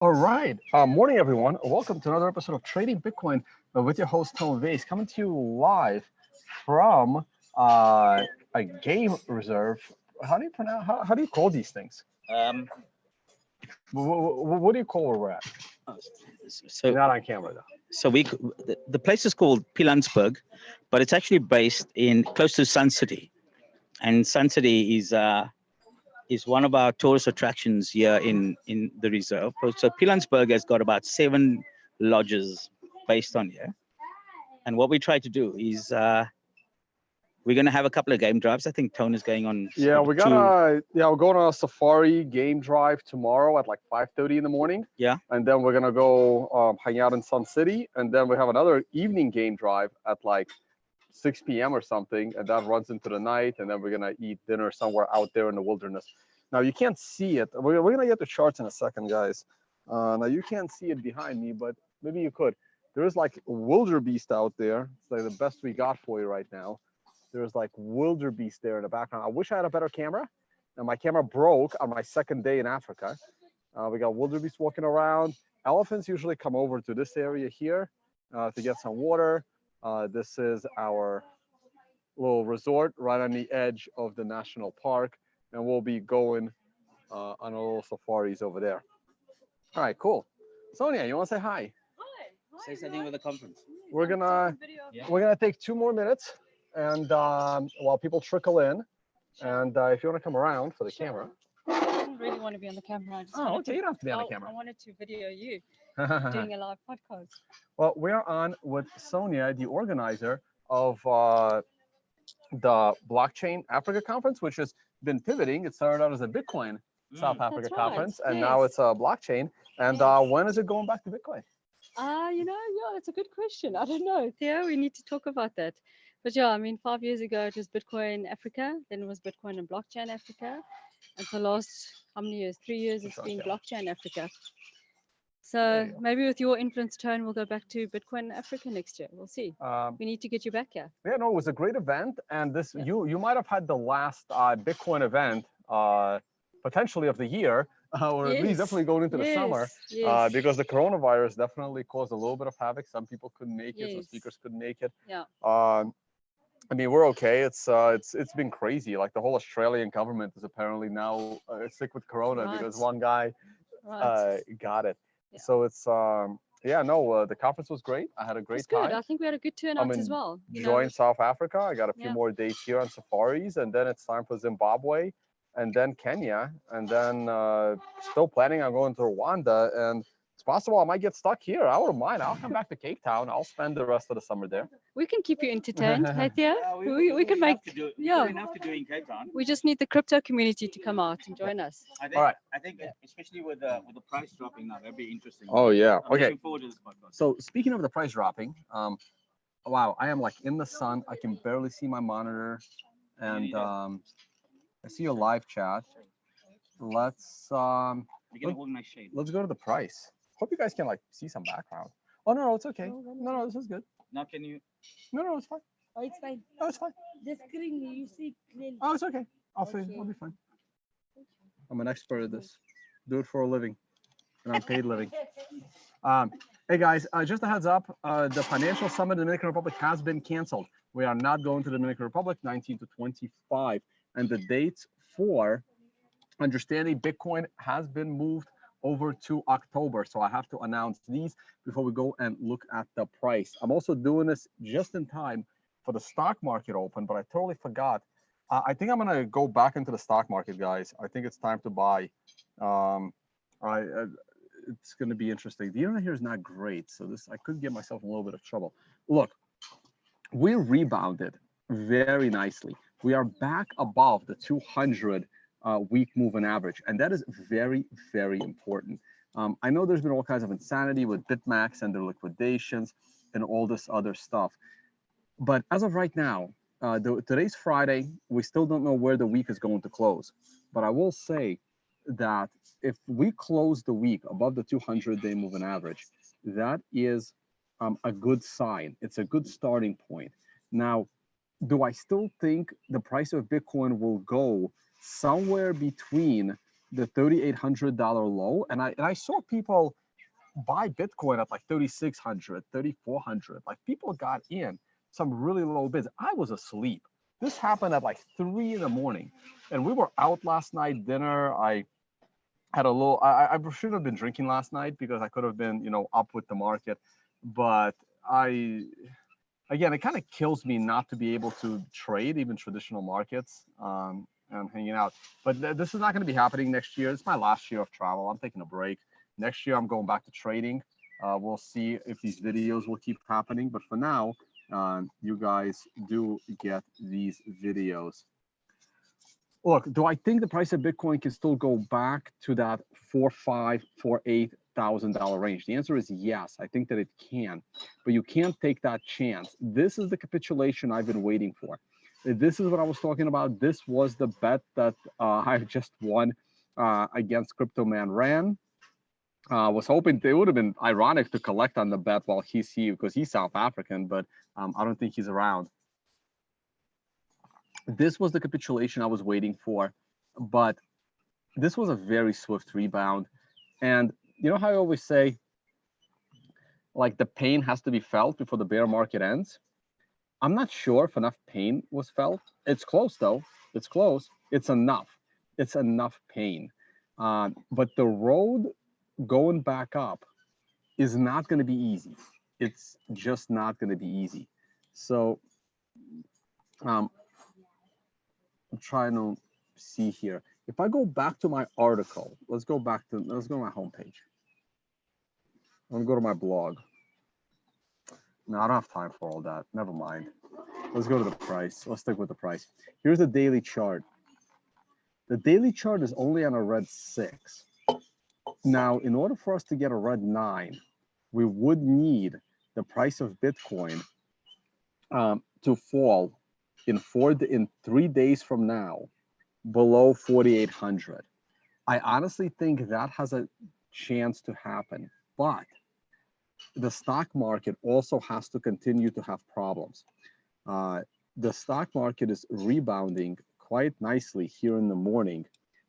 All right. Morning, everyone. Welcome to another episode of Trading Bitcoin with your host, Vays, coming to you live from a game reserve. How do you pronounce? How do you call these things? Um, What do you call where we're at? so, Not on camera, though. so the place is called Pilansburg, but it's actually based in close to Sun City, and Sun City is one of our tourist attractions here in the reserve. So Pilansburg has got about 7 lodges based on here, and what we try to do is we're going to have a couple of game drives. I think Tone is going on. Yeah, we're going on a safari game drive tomorrow at like 5:30 in the morning. Yeah. And then we're gonna go hang out in Sun City, and then we have another evening game drive at like 6 p.m. or something, and that runs into the night, and then we're gonna eat dinner somewhere out there in the wilderness. Now you can't see it. We're gonna get the charts in a second, guys. Now you can't see it behind me, but maybe you could. There is like wildebeest out there. It's like the best we got for you right now. There's like wildebeest there in the background. I wish I had a better camera, and my camera broke on my second day in Africa. We got wildebeest walking around. Elephants usually come over to this area here to get some water. This is our little resort right on the edge of the national park, and we'll be going on a little safaris over there. All right, cool. Sonia, you want to say hi? Say something with the conference. We're gonna take 2 more minutes, and while people trickle in, and if you want to come around for the camera. I didn't really want to be on the camera. I just Oh, okay, you don't have to be on the I camera. wanted to video you doing a live podcast. Well, we're on with Sonia, the organizer of the Blockchain Africa Conference, which has been pivoting. It started out as a Bitcoin South Africa That's right, conference, and now yes. it's a blockchain. And Yes. when is it going back to Bitcoin? That's a good question. I don't know. Theo, we need to talk about that. But yeah, I mean, 5 years ago, it was Bitcoin Africa, then it was Bitcoin and Blockchain Africa. And for the last, how many years? 3 years, it's been Blockchain Africa. So maybe with your influence, Tone, we'll go back to Bitcoin Africa next year. We'll see. We need to get you back here. Yeah, no, it was a great event, and this you might have had the last Bitcoin event potentially of the year, or at least definitely going into the summer, because the coronavirus definitely caused a little bit of havoc. Some people couldn't make it, some speakers couldn't make it. Yeah. I mean, we're okay. It's been crazy. Like the whole Australian government is apparently now sick with corona because one guy got it. Yeah. So it's the conference was great. I had a great time. I think we had a good turnout as well. Joined South Africa. I got a few more days here on safaris, and then it's time for Zimbabwe, and then Kenya, and then still planning on going to Rwanda. And it's possible I might get stuck here. I wouldn't mind. I'll come back to Cape Town. I'll spend the rest of the summer there. We can keep you entertained, hey Theo. We can make enough to do in Cape Town. We just need the crypto community to come out and join us. I think especially with the price dropping now, that'd be interesting. Oh yeah. I'm looking forward to this podcast. So speaking of the price dropping, wow, I am like in the sun. I can barely see my monitor, and I see a live chat. Let's organize shade. Let's go to the price. Hope you guys can like see some background. Oh no, it's okay. No, this is good. Now can you? No, it's fine. Oh, it's fine. Oh, it's fine. The screen, you see clearly. Oh, it's okay. I'll be fine. I'm an expert at this. Do it for a living, an unpaid living. Hey guys, just a heads up. The financial summit in the Dominican Republic has been canceled. We are not going to the Dominican Republic 19 to 25, and the dates for understanding Bitcoin has been moved over to October. So I have to announce these before we go and look at the price. I'm also doing this just in time for the stock market open, but I totally forgot. I think I'm gonna go back into the stock market, guys. I think it's time to buy. It's gonna be interesting. The internet here is not great, so I could get myself in a little bit of trouble. Look, we rebounded very nicely. We are back above the 200 week moving average, and that is very, very important. I know there's been all kinds of insanity with BitMax and their liquidations and all this other stuff, but as of right now, today's Friday, we still don't know where the week is going to close. But I will say that if we close the week above the 200-day moving average, that is a good sign. It's a good starting point. Now, do I still think the price of Bitcoin will go somewhere between the $3,800 low, and I saw people buy Bitcoin at like 3,600, 3,400. Like people got in some really low bids. I was asleep. This happened at like 3 in the morning, and we were out last night, dinner. I had a little, I should have been drinking last night because I could have been, you know, up with the market. But again, it kind of kills me not to be able to trade even traditional markets and hanging out. But this is not going to be happening next year. It's my last year of travel. I'm taking a break. Next year, I'm going back to trading. We'll see if these videos will keep happening. But for now, you guys do get these videos. Look, do I think the price of Bitcoin can still go back to that $4,500, $4,800 range? The answer is yes. I think that it can, but you can't take that chance. This is the capitulation I've been waiting for. This is what I was talking about. This was the bet that I just won against Crypto Man Ran. Was hoping it would have been ironic to collect on the bet while he's here because he's South African, but I don't think he's around. This was the capitulation I was waiting for, but this was a very swift rebound. And you know how I always say, like the pain has to be felt before the bear market ends? I'm not sure if enough pain was felt. It's close though. It's close. It's enough. It's enough pain. But the road going back up is not going to be easy. It's just not going to be easy. So I'm trying to see here. If I go back to my article, let's go to my homepage. I'm gonna go to my blog. No, I don't have time for all that. Never mind. Let's go to the price. Let's stick with the price. Here's the daily chart. The daily chart is only on a red 6. Now, in order for us to get a red 9, we would need the price of Bitcoin to fall in 3 days from now below 4,800. I honestly think that has a chance to happen, but the stock market also has to continue to have problems. The stock market is rebounding quite nicely here in the morning.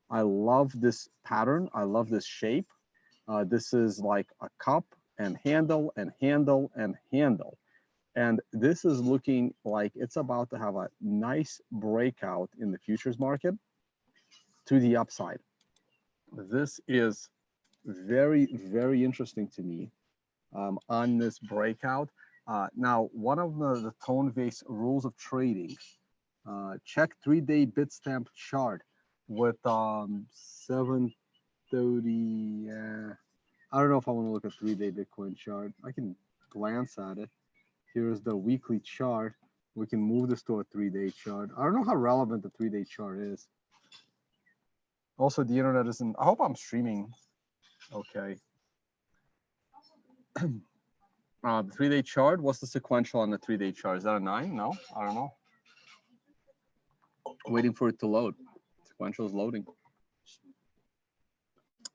I love this pattern. I love this shape. This is like a cup and handle and handle and handle. And this is looking like it's about to have a nice breakout in the futures market to the upside. This is very, very interesting to me on this breakout. Now, one of the tone Vays rules of trading, check 3-day Bitstamp chart with 730. I don't know if I want to look at 3-day Bitcoin chart. I can glance at it. Here's the weekly chart. We can move this to a 3-day chart. I don't know how relevant the 3-day chart is. Also, the internet isn't, I hope I'm streaming okay. The 3-day chart, what's the sequential on the 3-day chart? Is that a 9? No, I don't know. Waiting for it to load. Sequential is loading.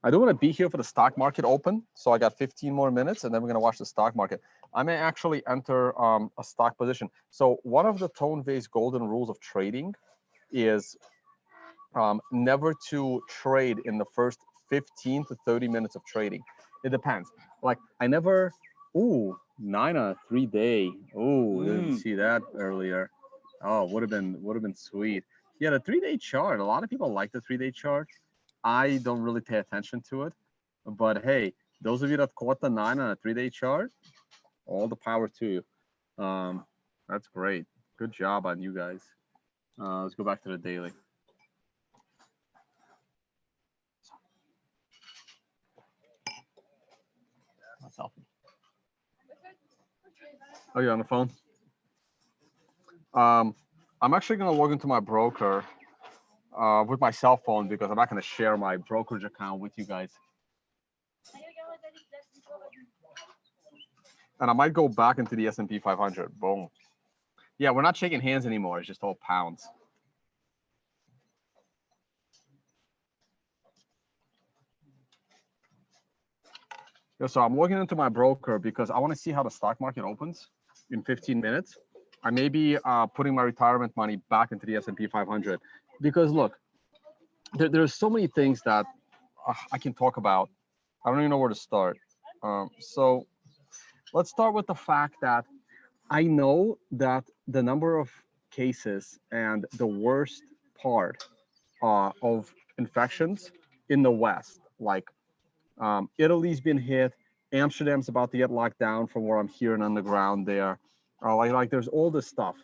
I do want to be here for the stock market open. So I got 15 more minutes and then we're going to watch the stock market. I may actually enter a stock position. So one of the Tone Vays golden rules of trading is never to trade in the first 15 to 30 minutes of trading. It depends. Like I never, ooh, 9 on a 3-day. Ooh, didn't see that earlier. Oh, would have been sweet. Yeah, the 3-day chart. A lot of people like the 3-day chart. I don't really pay attention to it. But hey, those of you that caught the 9 on a 3-day chart, all the power to you. That's great. Good job on you guys. Let's go back to the daily. Selfie. Oh, you're on the phone? I'm actually going to log into my broker with my cell phone because I'm not going to share my brokerage account with you guys. And I might go back into the S&P 500. Boom. Yeah, we're not shaking hands anymore. It's just all pounds. Yeah, so I'm logging into my broker because I want to see how the stock market opens in 15 minutes. I may be putting my retirement money back into the S&P 500 because look, there's so many things that I can talk about. I don't even know where to start. So let's start with the fact that I know that the number of cases and the worst part of infections in the West, like Italy's been hit, Amsterdam's about to get locked down from what I'm hearing on the ground there. Like there's all this stuff.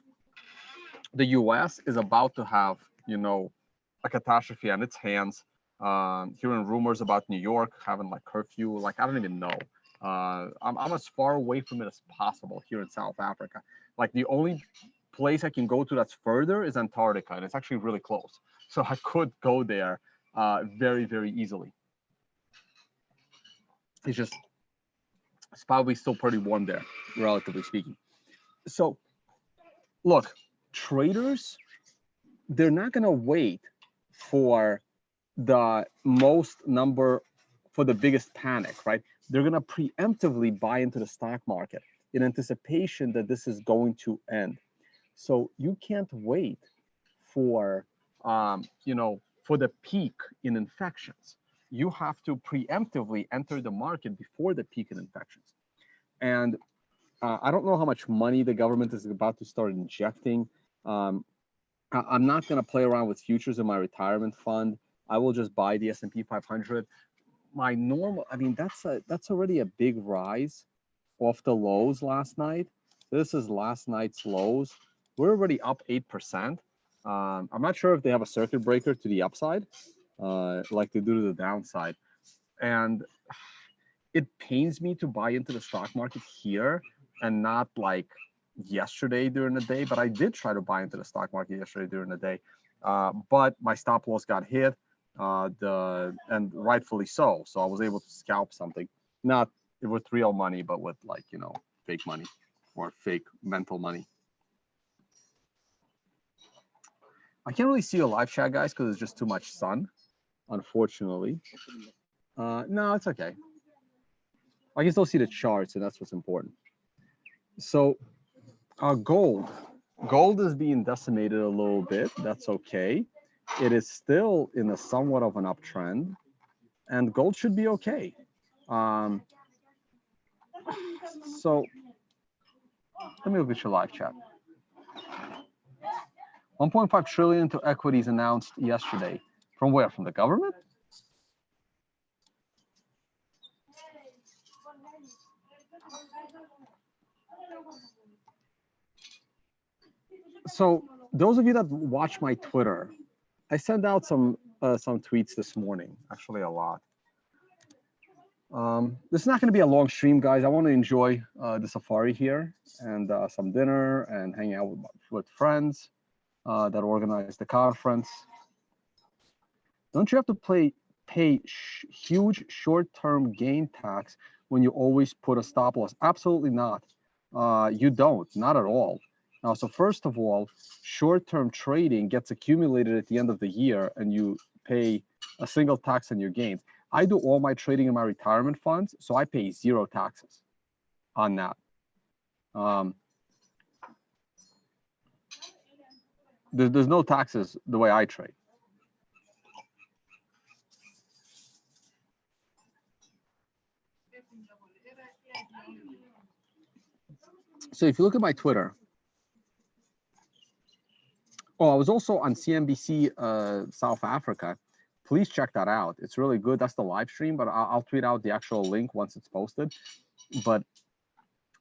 The U.S. is about to have, a catastrophe on its hands. Hearing rumors about New York having like curfew, like I don't even know. I'm as far away from it as possible here in South Africa. Like the only place I can go to that's further is Antarctica, and it's actually really close. So I could go there very, very easily. It's probably still pretty warm there, relatively speaking. So look, traders, they're not going to wait for the most number, for the biggest panic, right? They're going to preemptively buy into the stock market in anticipation that this is going to end. So you can't wait for, for the peak in infections. You have to preemptively enter the market before the peak in infections. And I don't know how much money the government is about to start injecting. I'm not going to play around with futures in my retirement fund. I will just buy the S&P 500. My normal, I mean, that's already a big rise off the lows last night. This is last night's lows. We're already up 8%. I'm not sure if they have a circuit breaker to the upside, like they do to the downside. And it pains me to buy into the stock market here and not like yesterday during the day, but I did try to buy into the stock market yesterday during the day. But my stop loss got hit, and rightfully so. So I was able to scalp something, not with real money, but with like, fake money or fake mental money. I can't really see your live chat, guys, because it's just too much sun, unfortunately. No, it's okay. I can still see the charts, and that's what's important. So gold is being decimated a little bit. That's okay. It is still in a somewhat of an uptrend, and gold should be okay. So let me look at your live chat. 1.5 trillion to equities announced yesterday. From where? From the government? So those of you that watch my Twitter, I sent out some tweets this morning, actually a lot. This is not going to be a long stream, guys. I want to enjoy the safari here and some dinner and hang out with friends that organize the conference. Don't you have to pay huge short-term gain tax when you always put a stop loss? Absolutely not. You don't, not at all. So first of all, short-term trading gets accumulated at the end of the year and you pay a single tax on your gains. I do all my trading in my retirement funds, so I pay 0 taxes on that. There's no taxes the way I trade. So if you look at my Twitter, I was also on CNBC South Africa. Please check that out. It's really good. That's the live stream, but I'll tweet out the actual link once it's posted. But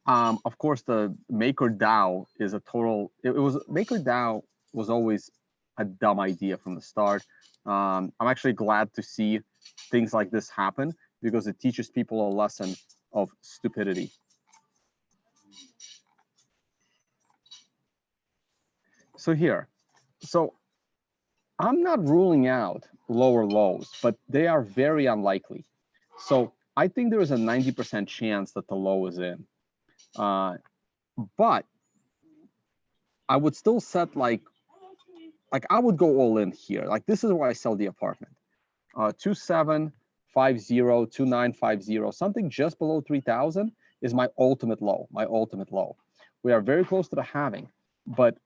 of course, the MakerDAO is a total. MakerDAO was always a dumb idea from the start. I'm actually glad to see things like this happen because it teaches people a lesson of stupidity. So here, I'm not ruling out lower lows, but they are very unlikely. So I think there is a 90% chance that the low is in. But I would still set like I would go all in here. Like this is where I sell the apartment. 2750, 2950, something just below 3000 is my ultimate low, We are very close to the halving, but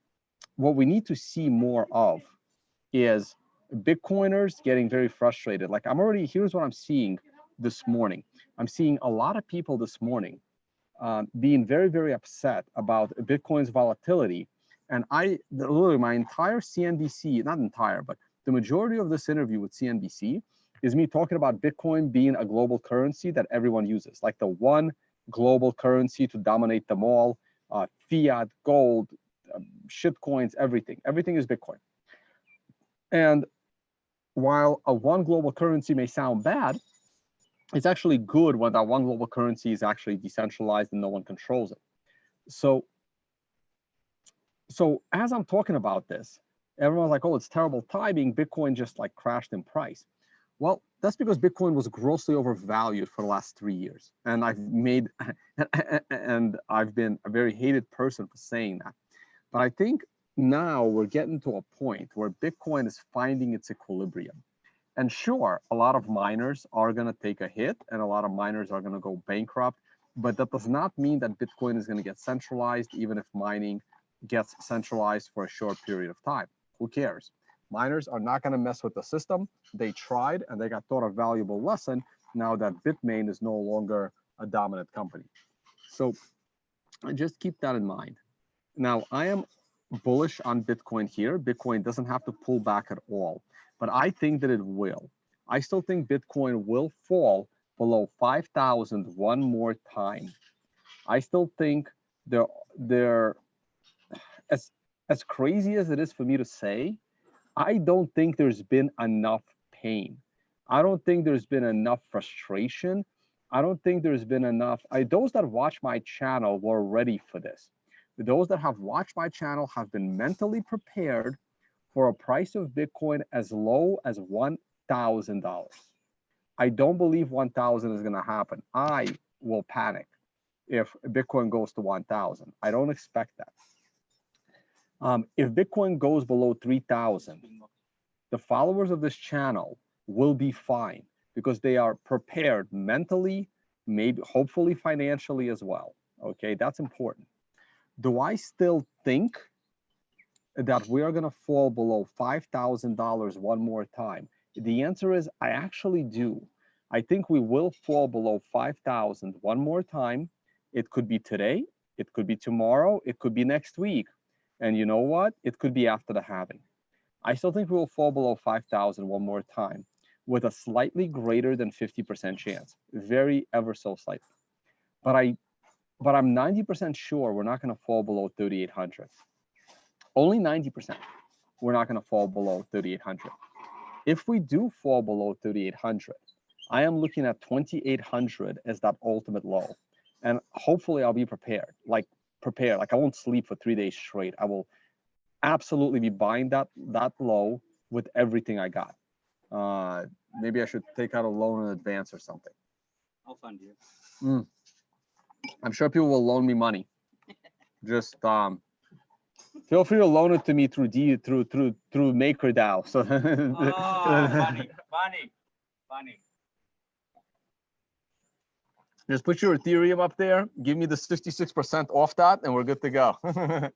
what we need to see more of is Bitcoiners getting very frustrated. Like here's what I'm seeing this morning. I'm seeing a lot of people this morning being very, very upset about Bitcoin's volatility. And literally my entire CNBC, not entire, but the majority of this interview with CNBC is me talking about Bitcoin being a global currency that everyone uses, like the one global currency to dominate them all, fiat, gold, shit coins, everything. Everything is Bitcoin. And while a one global currency may sound bad, it's actually good when that one global currency is actually decentralized and no one controls it. So as I'm talking about this, everyone's like, oh, it's terrible timing. Bitcoin just like crashed in price. Well, that's because Bitcoin was grossly overvalued for the last 3 years. And I've been a very hated person for saying that. But I think now we're getting to a point where Bitcoin is finding its equilibrium. And sure, a lot of miners are going to take a hit and a lot of miners are going to go bankrupt. But that does not mean that Bitcoin is going to get centralized, even if mining gets centralized for a short period of time. Who cares? Miners are not going to mess with the system. They tried and they got taught a valuable lesson now that Bitmain is no longer a dominant company. So just keep that in mind. Now, I am bullish on Bitcoin here. Bitcoin doesn't have to pull back at all, but I think that it will. I still think Bitcoin will fall below 5,000 one more time. I still think they're as crazy as it is for me to say, I don't think there's been enough pain. I don't think there's been enough frustration. I don't think there's been enough. Those that watch my channel were ready for this. Those that have watched my channel have been mentally prepared for a price of Bitcoin as low as $1,000. I don't believe 1,000 is going to happen. I will panic if Bitcoin goes to 1,000. I don't expect that. If Bitcoin goes below 3,000, the followers of this channel will be fine because they are prepared mentally, maybe hopefully financially as well. Okay, that's important. Do I still think that we are going to fall below $5,000 one more time? The answer is I actually do. I think we will fall below 5,000 one more time. It could be today, it could be tomorrow, it could be next week. And you know what? It could be after the halving. I still think we will fall below 5,000 one more time with a slightly greater than 50% chance, very ever so slightly. But I'm 90% sure we're not going to fall below 3,800. Only 90% we're not going to fall below 3,800. If we do fall below 3,800, I am looking at 2,800 as that ultimate low. And hopefully I'll be prepared. Like I won't sleep for 3 days straight. I will absolutely be buying that low with everything I got. Maybe I should take out a loan in advance or something. I'll fund you. I'm sure people will loan me money. Just feel free to loan it to me through MakerDAO. So funny. Just put your Ethereum up there, give me the 66% off that, and we're good to go. I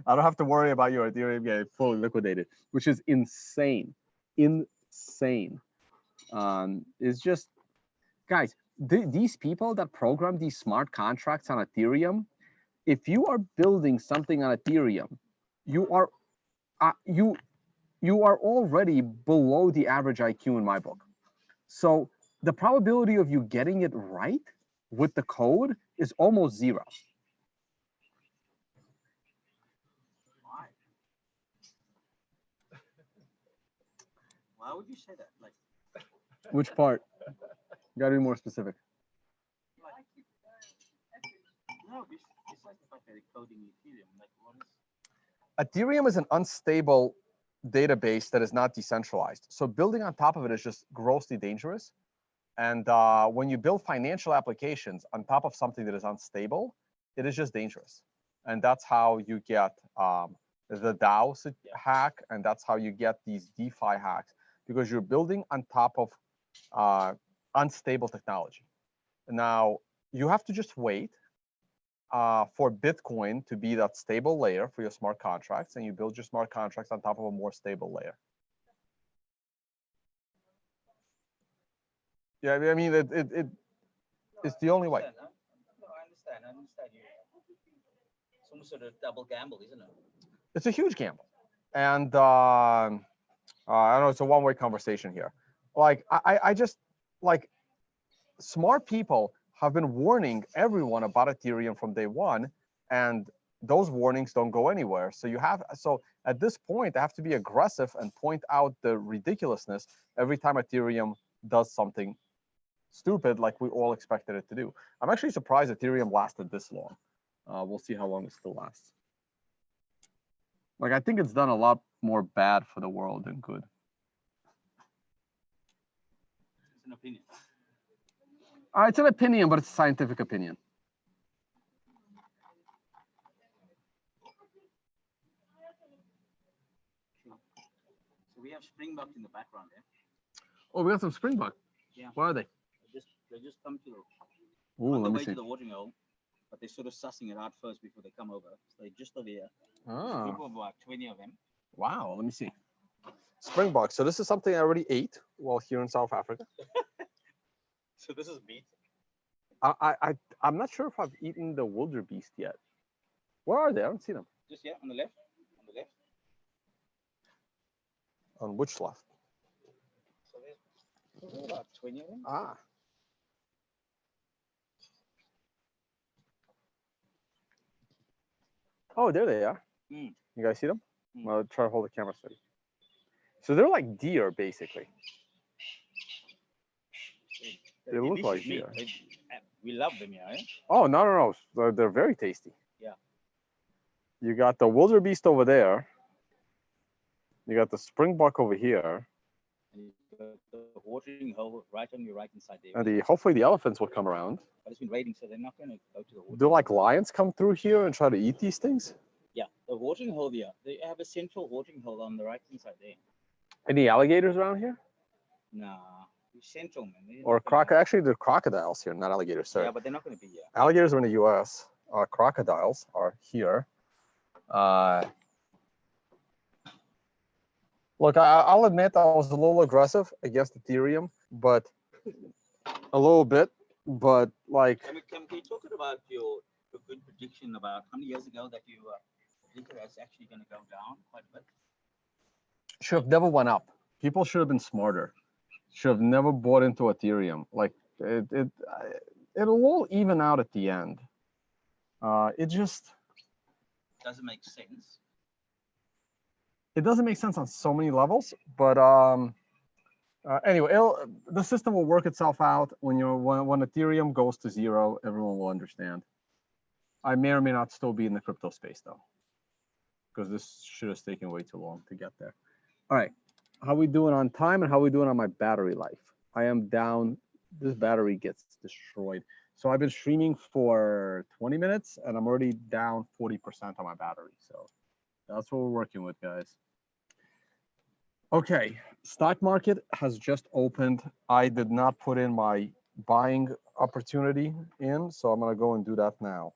don't have to worry about your Ethereum getting fully liquidated, which is insane. Insane. It's just, guys, these people that program these smart contracts on Ethereum, if you are building something on Ethereum, you are already below the average IQ in my book. So the probability of you getting it right with the code is almost zero. Why would you say that? Like, which part? You gotta be more specific. No, besides the fact that it's coding Ethereum, like what is? Ethereum is an unstable database that is not decentralized. So building on top of it is just grossly dangerous. And when you build financial applications on top of something that is unstable, it is just dangerous. And that's how you get the DAO hack, and that's how you get these DeFi hacks, because you're building on top of unstable technology. Now, you have to just wait for Bitcoin to be that stable layer for your smart contracts, and you build your smart contracts on top of a more stable layer. Yeah, I mean, it's the only way. No, I understand. I understand you. It's almost sort of double gamble, isn't it? It's a huge gamble, and I don't know. It's a one-way conversation here. Like I just like smart people have been warning everyone about Ethereum from day one, and those warnings don't go anywhere. So at this point, I have to be aggressive and point out the ridiculousness every time Ethereum does something stupid like we all expected it to do. I'm actually surprised Ethereum lasted this long. We'll see how long it still lasts. Like, I think it's done a lot more bad for the world than good. It's an opinion. It's an opinion, but it's a scientific opinion. So we have springbuck in the background there. Oh, we got some springbuck. Yeah. Where are they? They just come to Ooh, on the let me way see. to the watering hole, but they're sort of sussing it out first before they come over. So they're just over here. A Ah, group of about 20 of them. wow. Let me see. Springbuck. So this is something I already ate while here in South Africa. So this is meat. I'm not sure if I've eaten the wildebeest yet. Where are they? I don't see them. Just here on the left. On the left. On which left? So there's about 20 of them. Ah. Oh, there they are. Mm. You guys see them? Mm. I'll try to hold the camera steady. So they're like deer, basically. They look delicious like meat. deer. We love them, yeah. Eh? Oh, no. They're very tasty. Yeah. You got the wildebeest over there. You got the springbuck over here. And you've got the watering hole right on your right hand side there. And hopefully the elephants will come around. But it's been raining, so they're not going to go to the water. Do like lions come through here and try to eat these things? Yeah, the watering hole here. They have a central watering hole on the right hand side there. Any alligators around here? Nah, central, man. Or crocodile? Actually, there are crocodiles here, not alligators. Sorry. Yeah, but they're not going to be here. Alligators are in the U.S. Crocodiles are here. Look, I'll admit I was a little aggressive against Ethereum, but a little bit. But like, Can you talk about your good prediction about how many years ago that you think it's actually going to go down quite a bit? should have never went up. People should have been smarter. Should have never bought into Ethereum. Like it'll all even out at the end. It just doesn't make sense. It doesn't make sense on so many levels, but anyway, the system will work itself out when Ethereum goes to zero. Everyone will understand. I may or may not still be in the crypto space though, because this should have taken way too long to get there. All right, how we doing on time and how we doing on my battery life? I am down. This battery gets destroyed. So I've been streaming for 20 minutes and I'm already down 40% on my battery. So that's what we're working with, guys. Okay, stock market has just opened. I did not put in my buying opportunity in, so I'm gonna go and do that now.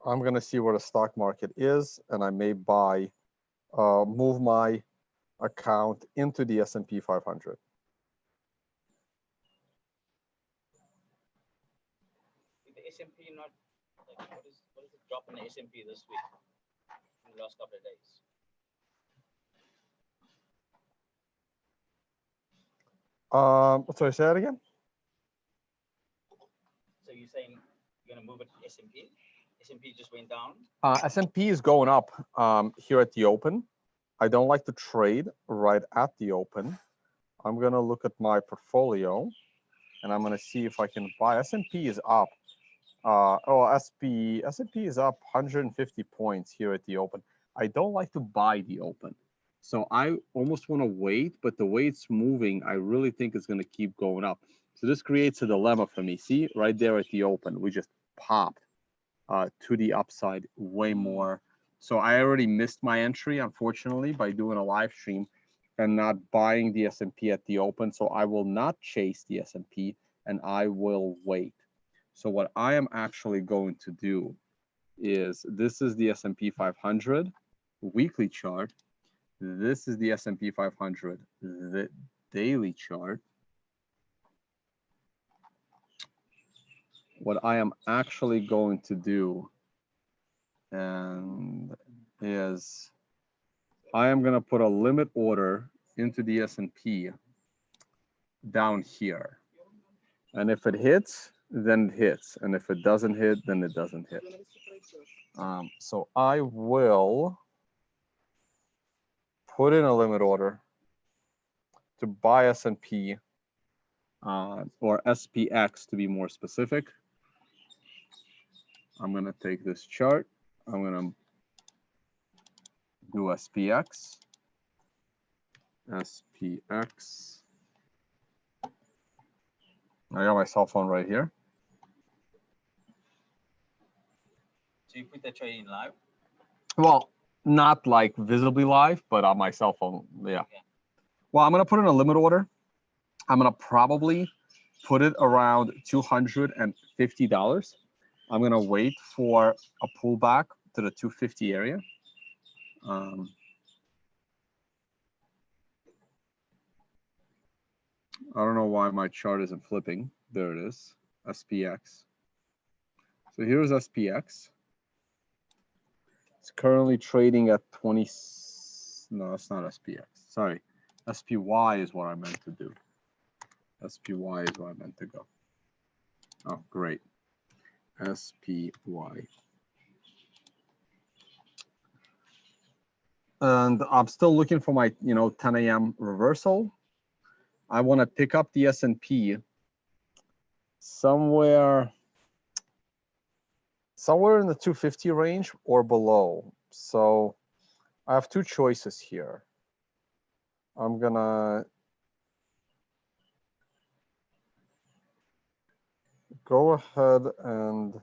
I'm gonna see where the stock market is, and I may buy, move my account into the S&P 500. The S&P not like what is the drop in the S&P this week? In the last couple of days. Sorry, say that again. So you're saying you're gonna move it to S&P? S&P just went down. S&P is going up here at the open. I don't like to trade right at the open. I'm gonna look at my portfolio, and I'm gonna see if I can buy. S&P is up. S&P is up 150 points here at the open. I don't like to buy the open, so I almost want to wait. But the way it's moving, I really think it's gonna keep going up. So this creates a dilemma for me. See, right there at the open, we just popped to the upside way more. So I already missed my entry, unfortunately, by doing a live stream and not buying the S&P at the open. So I will not chase the S&P and I will wait. So what I am actually going to do is, this is the S&P 500 weekly chart. This is the S&P 500, the daily chart. What I am actually going to do is I am going to put a limit order into the S&P down here. And if it hits, then it hits. And if it doesn't hit, then it doesn't hit. So I will put in a limit order to buy S&P or SPX to be more specific. I'm going to take this chart. I'm going to do SPX. SPX. I got my cell phone right here. So you put the trade in live? Well, not like visibly live, but on my cell phone, yeah. Well, I'm going to put in a limit order. I'm going to probably put it around $250. I'm going to wait for a pullback to the 250 area. I don't know why my chart isn't flipping. There it is, SPX. So here's SPX. It's currently trading at 20. No, it's not SPX. Sorry, SPY is what I meant to do. SPY is what I meant to go. Oh, great. SPY. And I'm still looking for my, 10 a.m. reversal. I want to pick up the S&P somewhere in the 250 range or below. So I have two choices here. I'm gonna go ahead and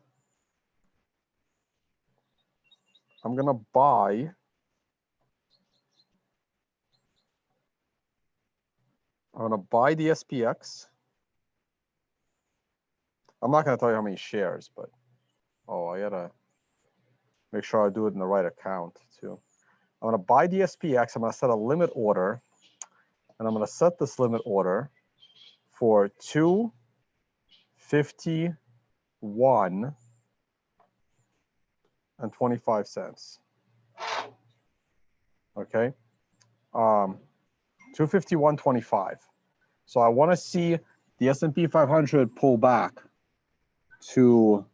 I'm gonna buy the SPX. I'm not gonna tell you how many shares, but I gotta make sure I do it in the right account too. I'm gonna buy the SPX. I'm gonna set a limit order, and I'm gonna set this limit order for 251.25 cents. Okay, 251.25. So I want to see the S&P 500 pull back to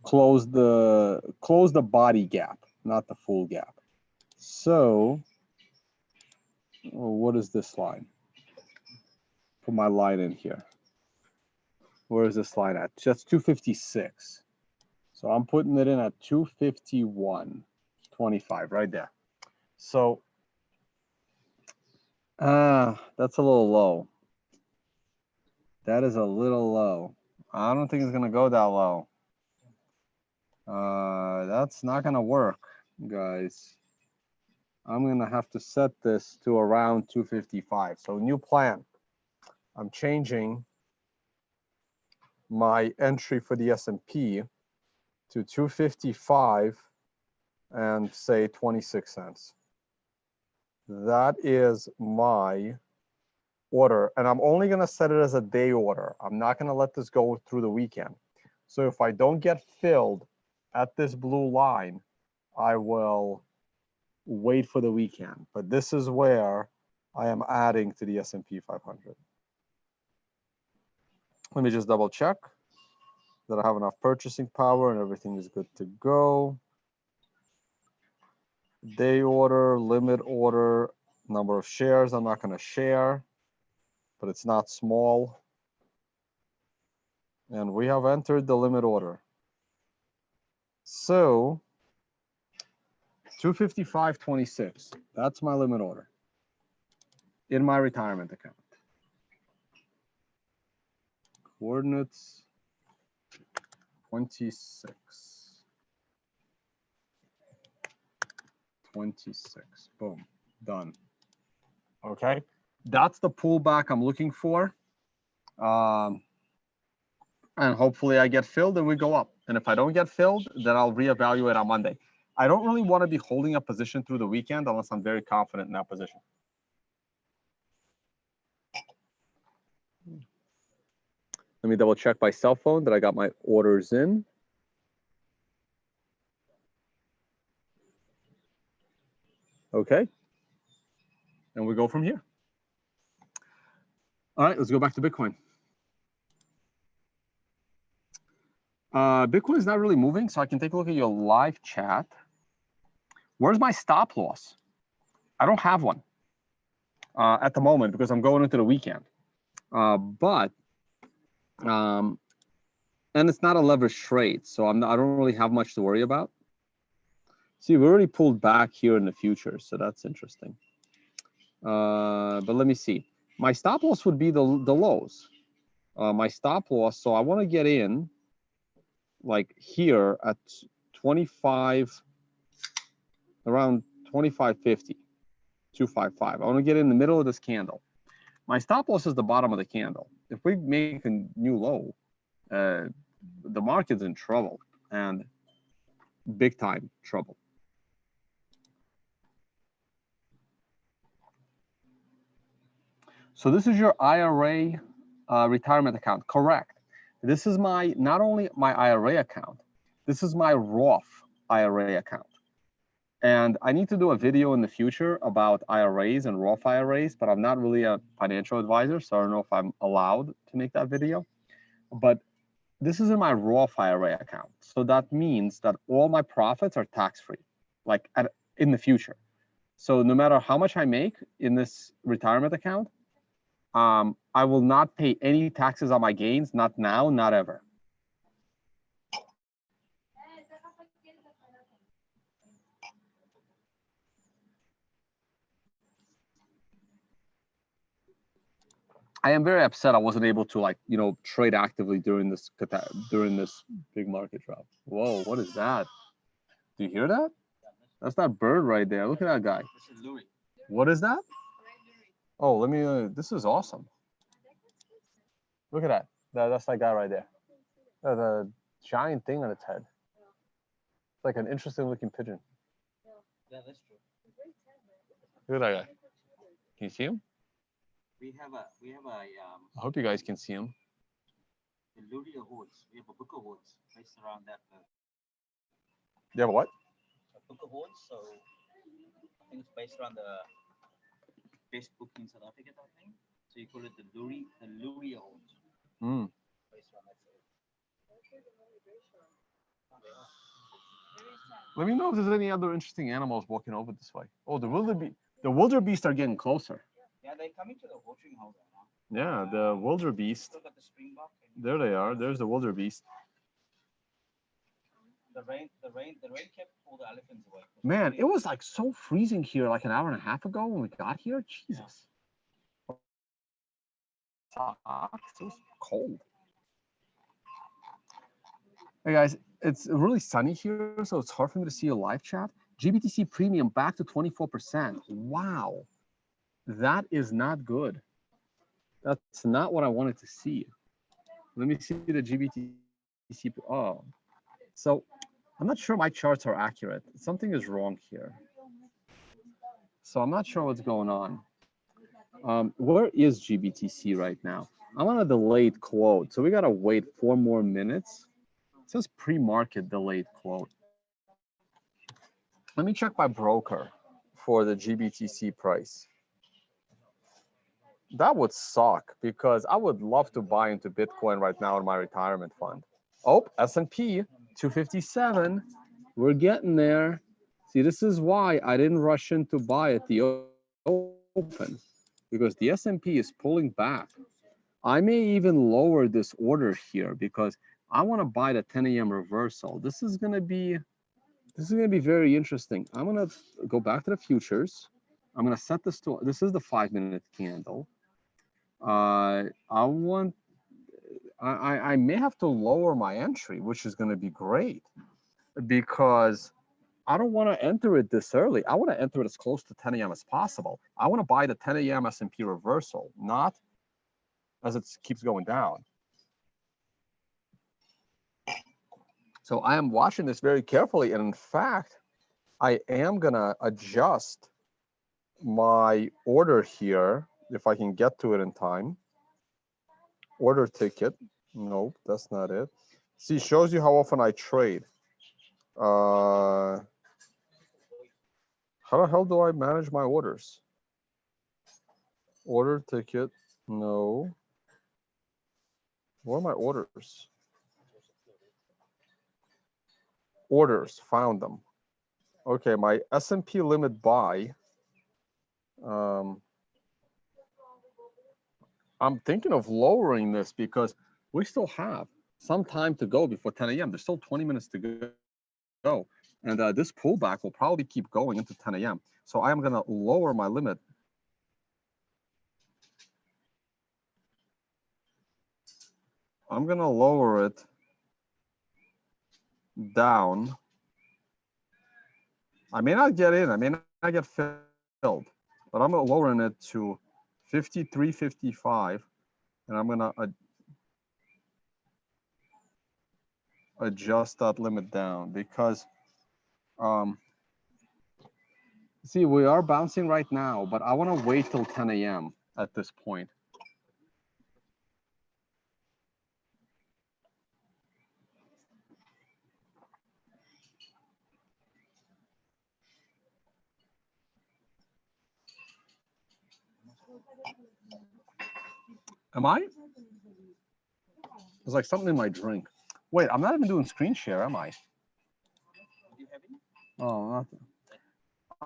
close the body gap, not the full gap. So what is this line? Put my line in here. Where is this line at? Just 256. So I'm putting it in at 251.25 right there. So that's a little low. That is a little low. I don't think it's gonna go that low. That's not gonna work, guys. I'm gonna have to set this to around 255. So new plan. I'm changing my entry for the S&P to 255 and say 26 cents. That is my order, and I'm only gonna set it as a day order. I'm not gonna let this go through the weekend. So if I don't get filled at this blue line, I will wait for the weekend. But this is where I am adding to the S&P 500. Let me just double check that I have enough purchasing power and everything is good to go. Day order, limit order, number of shares I'm not going to share, but it's not small. And we have entered the limit order. So 255.26, that's my limit order in my retirement account. Coordinates 26. 26. Boom. Done. Okay. That's the pullback I'm looking for. And hopefully I get filled and we go up. And if I don't get filled, then I'll reevaluate on Monday. I don't really want to be holding a position through the weekend unless I'm very confident in that position. Let me double check my cell phone that I got my orders in. Okay. And we go from here. All right, let's go back to Bitcoin. Bitcoin is not really moving, so I can take a look at your live chat. Where's my stop loss? I don't have one at the moment because I'm going into the weekend. And it's not a leverage trade, so I don't really have much to worry about. See, we already pulled back here in the future, so that's interesting. But let me see. My stop loss would be the lows. My stop loss, so I want to get in like here at 25, around 25.50, 255. I want to get in the middle of this candle. My stop loss is the bottom of the candle. If we make a new low, the market's in trouble, and big time trouble. So this is your IRA retirement account, correct? This is my, not only my IRA account, this is my Roth IRA account. And I need to do a video in the future about IRAs and Roth IRAs, but I'm not really a financial advisor, so I don't know if I'm allowed to make that video. But this is in my Roth IRA account. So that means that all my profits are tax-free, like in the future. So no matter how much I make in this retirement account, I will not pay any taxes on my gains, not now, not ever. I am very upset I wasn't able to, like, you know, trade actively during this big market drop. Whoa, what is that? Do you hear that? That's that bird right there. Look at that guy. What is that? Oh, let me, this is awesome. Look at that. That's that guy right there. There's a giant thing on its head. It's like an interesting looking pigeon. Yeah, that's true. Look at that guy. Can you see him? We have a I hope you guys can see him. the Luria hordes. We have a book of hordes based around that. You have a what? A book of hordes. So I think it's based around the best book in South Africa, I think. So you call it the Luria hordes. Mm. Based around that. Let me know if there's any other interesting animals walking over this way. Oh, the wildebeest are getting closer. Yeah, they're coming to the watering hole right now. Yeah, the wildebeest. Still got the springbok. There they are. There's the wildebeest. The rain kept all the elephants away. Man, it was like so freezing here like an hour and a half ago when we got here. Jesus. It was cold. Hey guys, it's really sunny here, so it's hard for me to see a live chat. GBTC premium back to 24%. Wow. That is not good. That's not what I wanted to see. Let me see the GBTC. Oh, so I'm not sure my charts are accurate. Something is wrong here. So I'm not sure what's going on. Where is GBTC right now? I'm on a delayed quote, so we gotta wait 4 more minutes. It says pre-market delayed quote. Let me check my broker for the GBTC price. That would suck because I would love to buy into Bitcoin right now in my retirement fund. Oh, S&P 257. We're getting there. See, this is why I didn't rush in to buy at the open, because the S&P is pulling back. I may even lower this order here because I want to buy the 10 a.m. reversal. This is going to be very interesting. I'm going to go back to the futures. I'm going to set this to, this is the 5-minute candle. I may have to lower my entry, which is going to be great because I don't want to enter it this early. I want to enter it as close to 10 a.m. as possible. I want to buy the 10 a.m. S&P reversal, not as it keeps going down. So I am watching this very carefully. And in fact, I am gonna adjust my order here if I can get to it in time. Order ticket. Nope, that's not it. See, shows you how often I trade. How the hell do I manage my orders? Order ticket. No. Where are my orders? Orders, found them. Okay, my S&P limit buy. I'm thinking of lowering this because we still have some time to go before 10 a.m. There's still 20 minutes to go. And this pullback will probably keep going into 10 a.m. So I'm going to lower my limit. I'm going to lower it down. I may not get in. I may not get filled. But I'm lowering it to 53.55. And I'm going to adjust that limit down because see, we are bouncing right now, but I want to wait till 10 a.m. at this point. Am I? There's like something in my drink. Wait, I'm not even doing screen share, am I? Oh,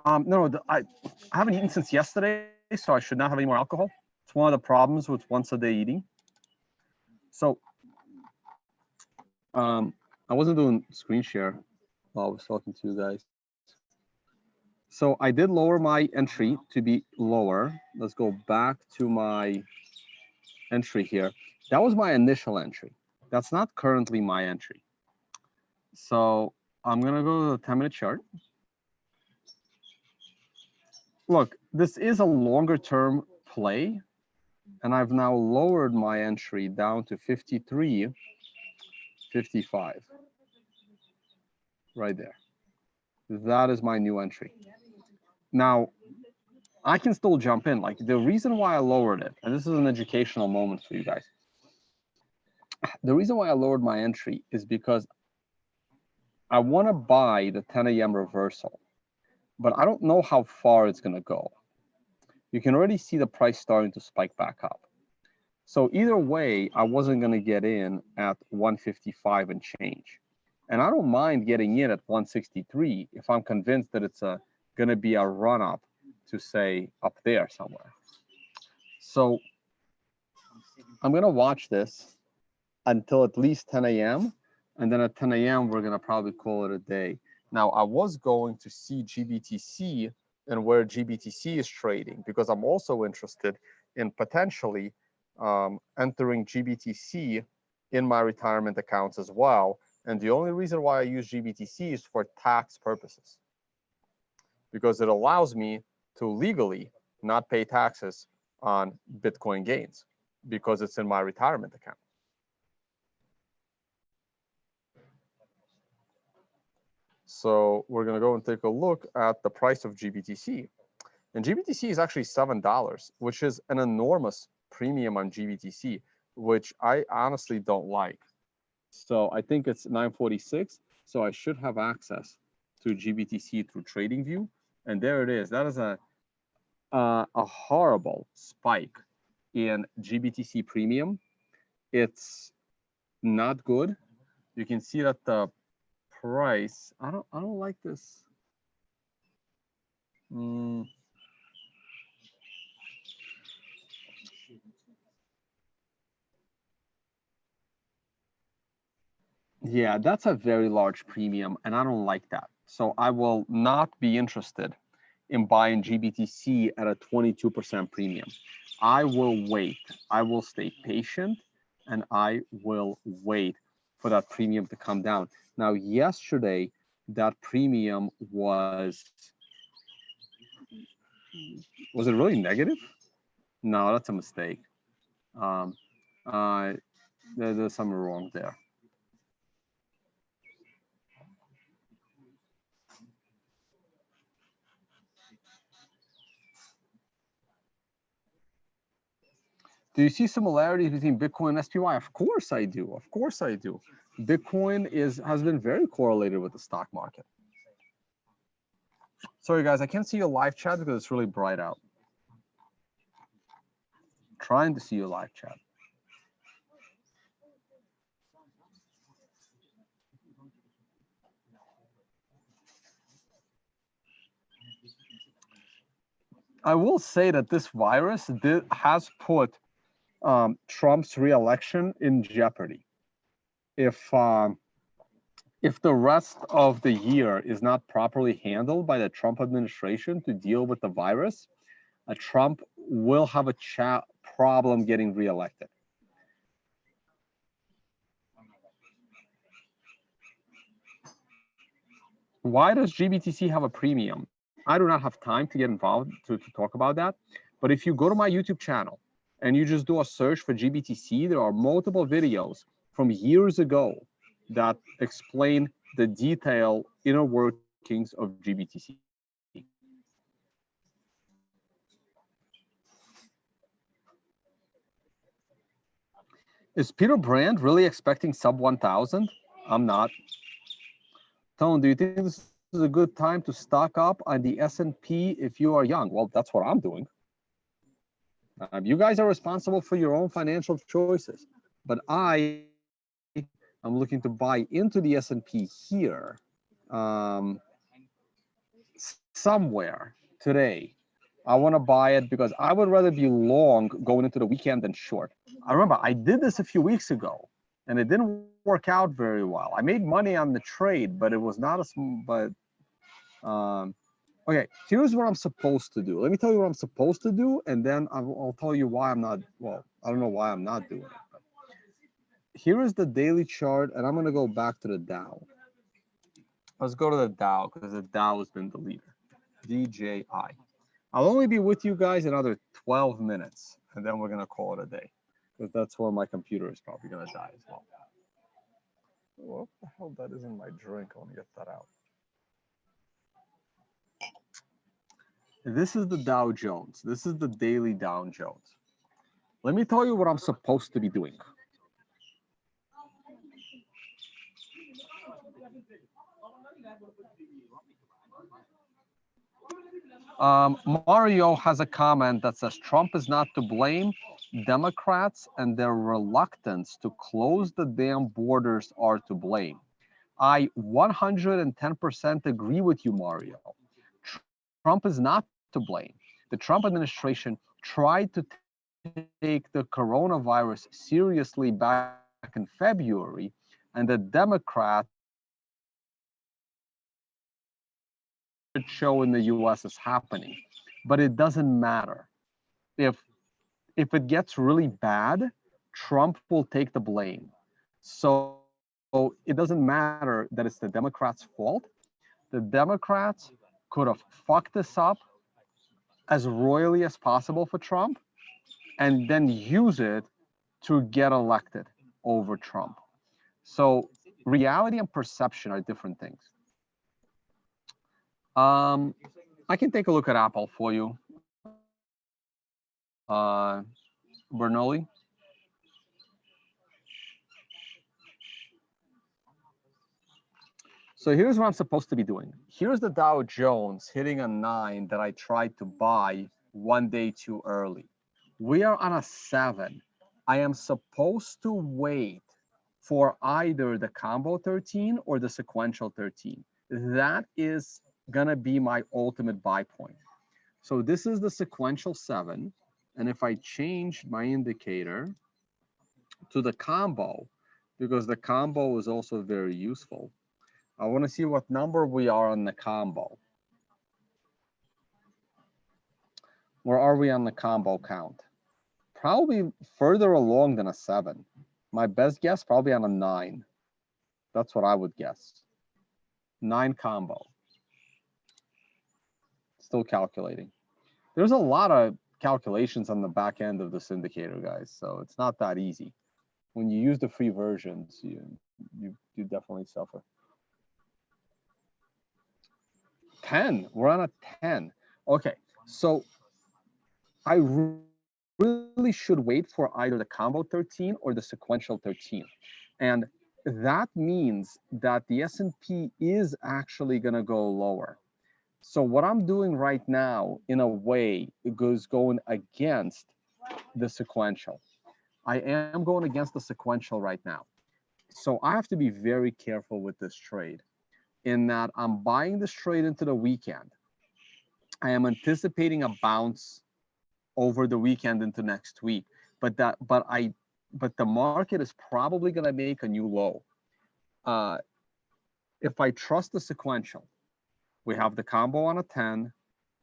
nothing. No, I haven't eaten since yesterday, so I should not have any more alcohol. It's one of the problems with once a day eating. So, I wasn't doing screen share while I was talking to you guys. So I did lower my entry to be lower. Let's go back to my entry here. That was my initial entry. That's not currently my entry. So I'm gonna go to the 10-minute chart. Look, this is a longer term play, and I've now lowered my entry down to 53.55. Right there. That is my new entry. Now, I can still jump in. Like the reason why I lowered it, and this is an educational moment for you guys. The reason why I lowered my entry is because I want to buy the 10 a.m. reversal, but I don't know how far it's going to go. You can already see the price starting to spike back up. So either way, I wasn't going to get in at 155 and change. And I don't mind getting in at 163 if I'm convinced that it's going to be a run up to say up there somewhere. So I'm going to watch this until at least 10 a.m. And then at 10 a.m., we're going to probably call it a day. Now, I was going to see GBTC and where GBTC is trading because I'm also interested in potentially entering GBTC in my retirement accounts as well. And the only reason why I use GBTC is for tax purposes because it allows me to legally not pay taxes on Bitcoin gains because it's in my retirement account. So we're going to go and take a look at the price of GBTC. And GBTC is actually $7, which is an enormous premium on GBTC, which I honestly don't like. So I think it's 946. So I should have access to GBTC through TradingView. And there it is. That is a horrible spike in GBTC premium. It's not good. You can see that the price, I don't like this. Yeah, that's a very large premium, and I don't like that. So I will not be interested in buying GBTC at a 22% premium. I will wait. I will stay patient, and I will wait for that premium to come down. Now, yesterday, that premium was it really negative? No, that's a mistake. There's something wrong there. Do you see similarities between Bitcoin and SPY? Of course I do. Of course I do. Bitcoin has been very correlated with the stock market. Sorry guys, I can't see your live chat because it's really bright out. Trying to see your live chat. I will say that this virus has put Trump's reelection in jeopardy. If the rest of the year is not properly handled by the Trump administration to deal with the virus, Trump will have a problem getting reelected. Why does GBTC have a premium? I do not have time to get involved to talk about that. But if you go to my YouTube channel and you just do a search for GBTC, there are multiple videos from years ago that explain the detailed inner workings of GBTC. Is Peter Brand really expecting sub 1,000? I'm not. Tone, do you think this is a good time to stock up on the S&P if you are young? Well, that's what I'm doing. You guys are responsible for your own financial choices, but I'm looking to buy into the S&P here somewhere today. I want to buy it because I would rather be long going into the weekend than short. I remember I did this a few weeks ago and it didn't work out very well. I made money on the trade, but it was not okay, here's what I'm supposed to do. Let me tell you what I'm supposed to do, and then I'll tell you why I'm not, well, I don't know why I'm not doing it. But here is the daily chart, and I'm going to go back to the Dow. Let's go to the Dow, because the Dow has been deleted. DJI. I'll only be with you guys another 12 minutes, and then we're going to call it a day, because that's when my computer is probably going to die as well. What the hell? That isn't my drink. I want to get that out. This is the Dow Jones. This is the daily Dow Jones. Let me tell you what I'm supposed to be doing. Mario has a comment that says Trump is not to blame. Democrats and their reluctance to close the damn borders are to blame. I 110% agree with you, Mario. Trump is not to blame. The Trump administration tried to take the coronavirus seriously back in February, and the Democrats show in the US is happening. But it doesn't matter. If it gets really bad, Trump will take the blame. So it doesn't matter that it's the Democrats' fault. The Democrats could have fucked this up as royally as possible for Trump and then use it to get elected over Trump. So reality and perception are different things. I can take a look at Apple for you. Bernoulli. So here's what I'm supposed to be doing. Here's the Dow Jones hitting a 9 that I tried to buy one day too early. We are on a 7. I am supposed to wait for either the combo 13 or the sequential 13. That is gonna be my ultimate buy point. So this is the sequential 7. And if I change my indicator to the combo, because the combo is also very useful, I want to see what number we are on the combo. Where are we on the combo count? Probably further along than a 7. My best guess, probably on a 9. That's what I would guess. 9 combo. Still calculating. There's a lot of calculations on the back end of this indicator, guys, so it's not that easy. When you use the free versions, you definitely suffer. 10. We're on a 10. Okay, so I really should wait for either the combo 13 or the sequential 13. And that means that the S&P is actually going to go lower. So what I'm doing right now, in a way, it goes going against the sequential. I am going against the sequential right now. So I have to be very careful with this trade in that I'm buying this trade into the weekend. I am anticipating a bounce over the weekend into next week, but the market is probably going to make a new low. If I trust the sequential, we have the combo on a 10,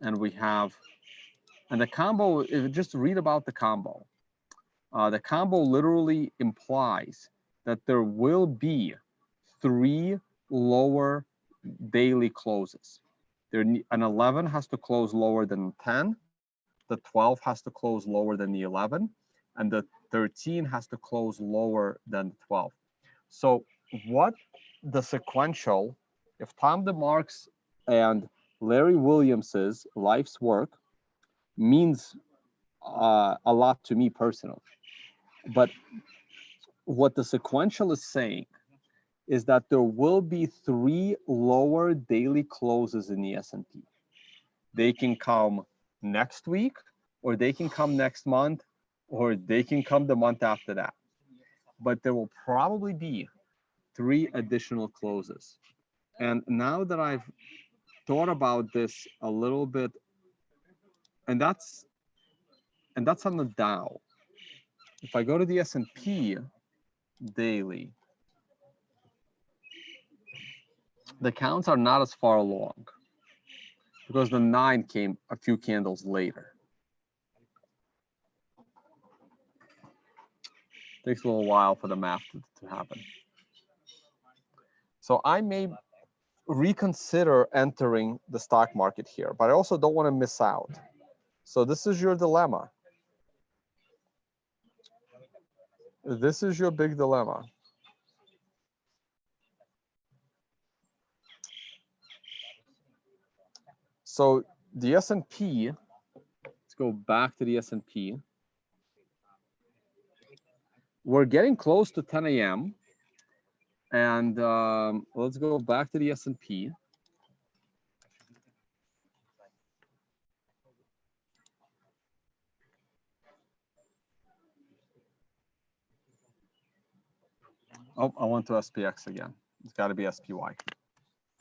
and the combo, if just read about the combo. The combo literally implies that there will be 3 lower daily closes. An 11 has to close lower than 10, the 12 has to close lower than the 11, and the 13 has to close lower than the 12. So what the sequential, if Tom DeMark's and Larry Williams's life's work means a lot to me personally, but what the sequential is saying is that there will be 3 lower daily closes in the S&P. They can come next week, or they can come next month, or they can come the month after that. But there will probably be 3 additional closes. And now that I've thought about this a little bit, and that's on the Dow. If I go to the S&P daily, the counts are not as far along because the 9 came a few candles later. Takes a little while for the math to happen. So I may reconsider entering the stock market here, but I also don't want to miss out. So this is your dilemma. This is your big dilemma. So the S&P, let's go back to the S&P. We're getting close to 10 a.m. And let's go back to the S&P. Oh, I want to SPX again. It's got to be SPY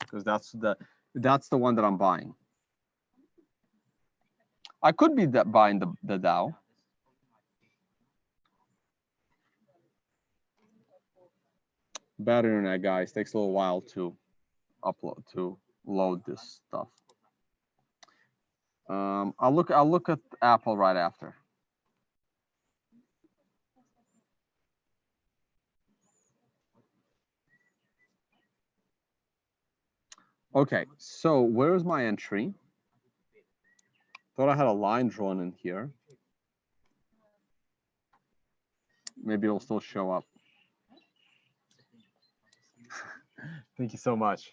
because that's the one that I'm buying. I could be buying the Dow. Bad internet, guys. Takes a little while to load this stuff. I'll look at Apple right after. Okay, so where's my entry? Thought I had a line drawn in here. Maybe it'll still show up. Thank you so much.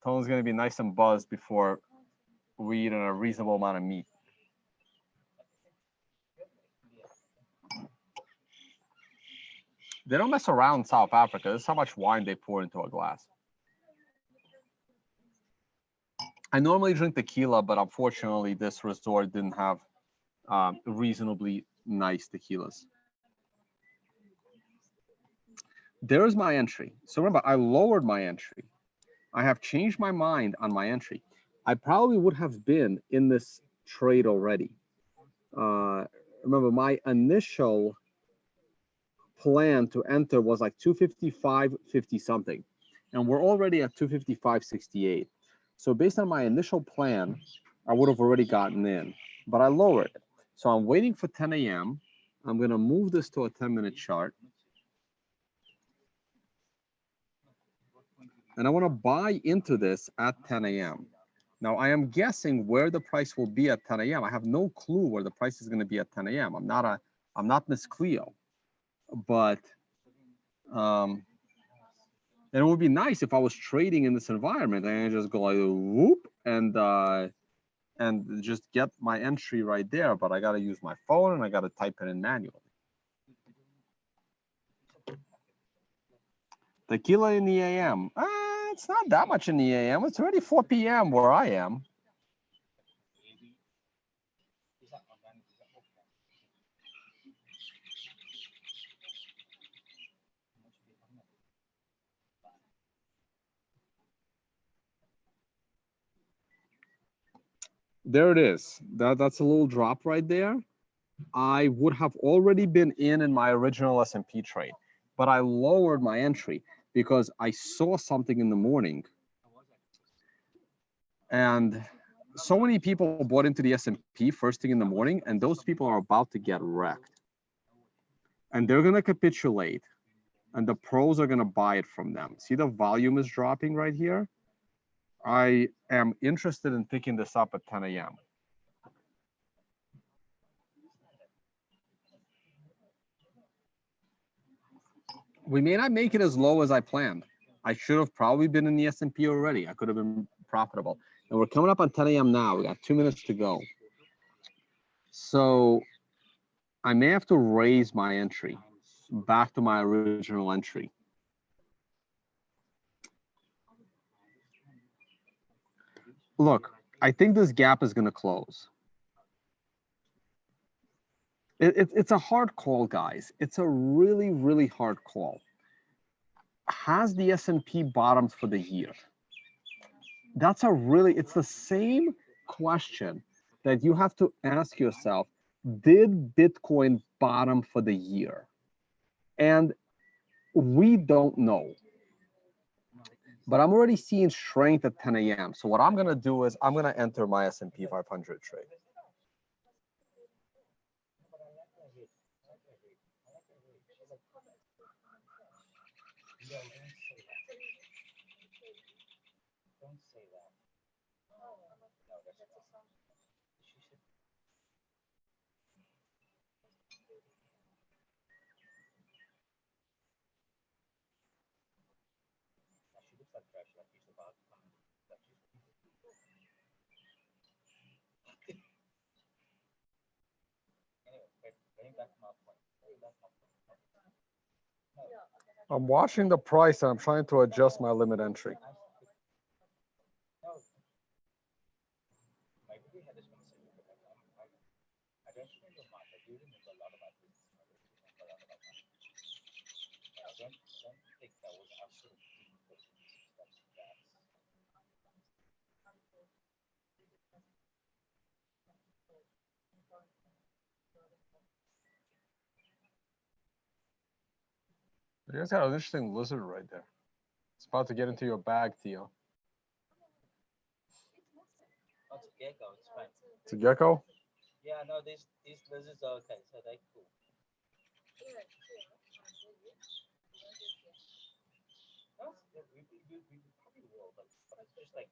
Tone's gonna be nice and buzzed before we eat a reasonable amount of meat. They don't mess around in South Africa. This is how much wine they pour into a glass. I normally drink tequila, but unfortunately this resort didn't have reasonably nice tequilas. There's my entry. So remember, I lowered my entry. I have changed my mind on my entry. I probably would have been in this trade already. Remember, my initial plan to enter was like 255.50 something, and we're already at 255.68. So based on my initial plan, I would have already gotten in, but I lowered it. So I'm waiting for 10 a.m. I'm going to move this to a 10-minute chart. And I want to buy into this at 10 a.m. Now, I am guessing where the price will be at 10 a.m. I have no clue where the price is going to be at 10 a.m. I'm not Miss Cleo, but and it would be nice if I was trading in this environment and I just go like whoop and and just get my entry right there, but I got to use my phone and I got to type it in manually. Tequila in the AM. It's not that much in the AM. It's already 4 p.m. where I am. There it is. That's a little drop right there. I would have already been in my original S&P trade, but I lowered my entry because I saw something in the morning. And so many people bought into the S&P first thing in the morning, and those people are about to get wrecked. And they're going to capitulate, and the pros are going to buy it from them. See, the volume is dropping right here. I am interested in picking this up at 10 a.m. We may not make it as low as I planned. I should have probably been in the S&P already. I could have been profitable. And we're coming up on 10 a.m. now. We got 2 minutes to go. So I may have to raise my entry back to my original entry. Look, I think this gap is going to close. It's a hard call, guys. It's a really, really hard call. Has the S&P bottomed for the year? That's it's the same question that you have to ask yourself. Did Bitcoin bottom for the year? And we don't know. But I'm already seeing strength at 10 a.m. So what I'm going to do is I'm going to enter my S&P 500 trade. I'm watching the price and I'm trying to adjust my limit entry. You guys got an interesting lizard right there. It's about to get into your bag, Theo. It's a gecko. It's fine. It's a gecko? Yeah, no, these lizards are okay, so they're cool. No, we probably will, but it's just like.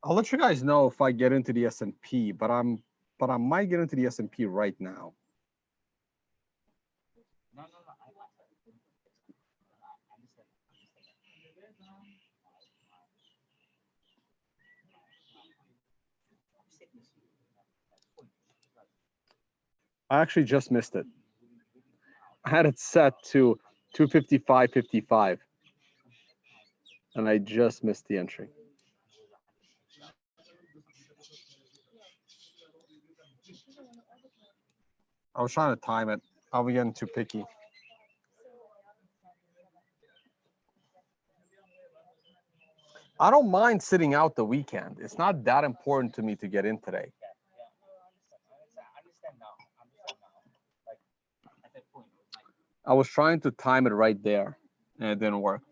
I'll let you guys know if I get into the S&P, but I might get into the S&P right now. No. I actually just missed it. I had it set to 255.55, and I just missed the entry. I was trying to time it. I'll be getting too picky. I don't mind sitting out the weekend. It's not that important to me to get in today. I was trying to time it right there, and it didn't work.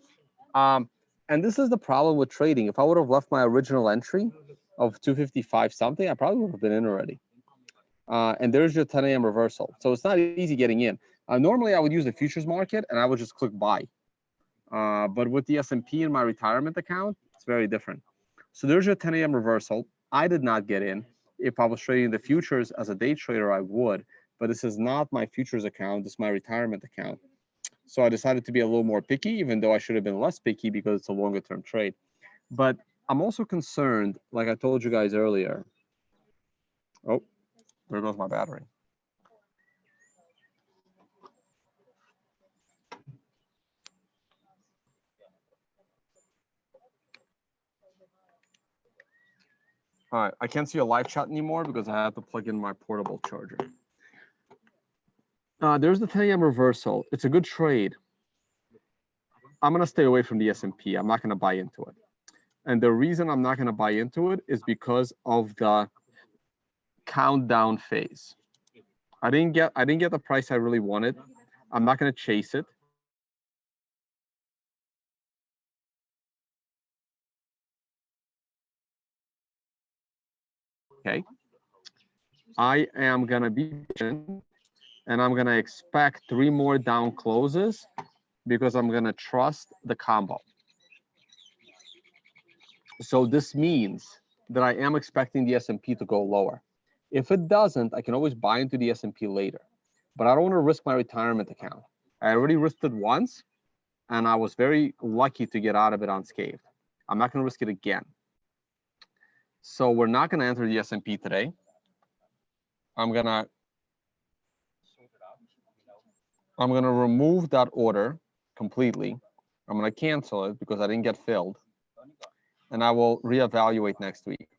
And this is the problem with trading. If I would have left my original entry of 255 something, I probably would have been in already. And there's your 10 a.m. reversal. So it's not easy getting in. Normally, I would use the futures market, and I would just click buy. But with the S&P in my retirement account, it's very different. So there's your 10 a.m. reversal. I did not get in. If I was trading the futures as a day trader, I would. But this is not my futures account. This is my retirement account. So I decided to be a little more picky, even though I should have been less picky because it's a longer term trade. But I'm also concerned, like I told you guys earlier. Oh, there goes my battery. All right, I can't see a live chat anymore because I have to plug in my portable charger. There's the 10 a.m. reversal. It's a good trade. I'm gonna stay away from the S&P. I'm not gonna buy into it. And the reason I'm not gonna buy into it is because of the countdown phase. I didn't get the price I really wanted. I'm not gonna chase it. Okay. I am gonna be patient and I'm gonna expect 3 more down closes because I'm gonna trust the combo. So this means that I am expecting the S&P to go lower. If it doesn't, I can always buy into the S&P later, but I don't want to risk my retirement account. I already risked it once and I was very lucky to get out of it unscathed. I'm not going to risk it again. So we're not going to enter the S&P today. I'm going to remove that order completely. I'm going to cancel it because I didn't get filled. And I will reevaluate next week.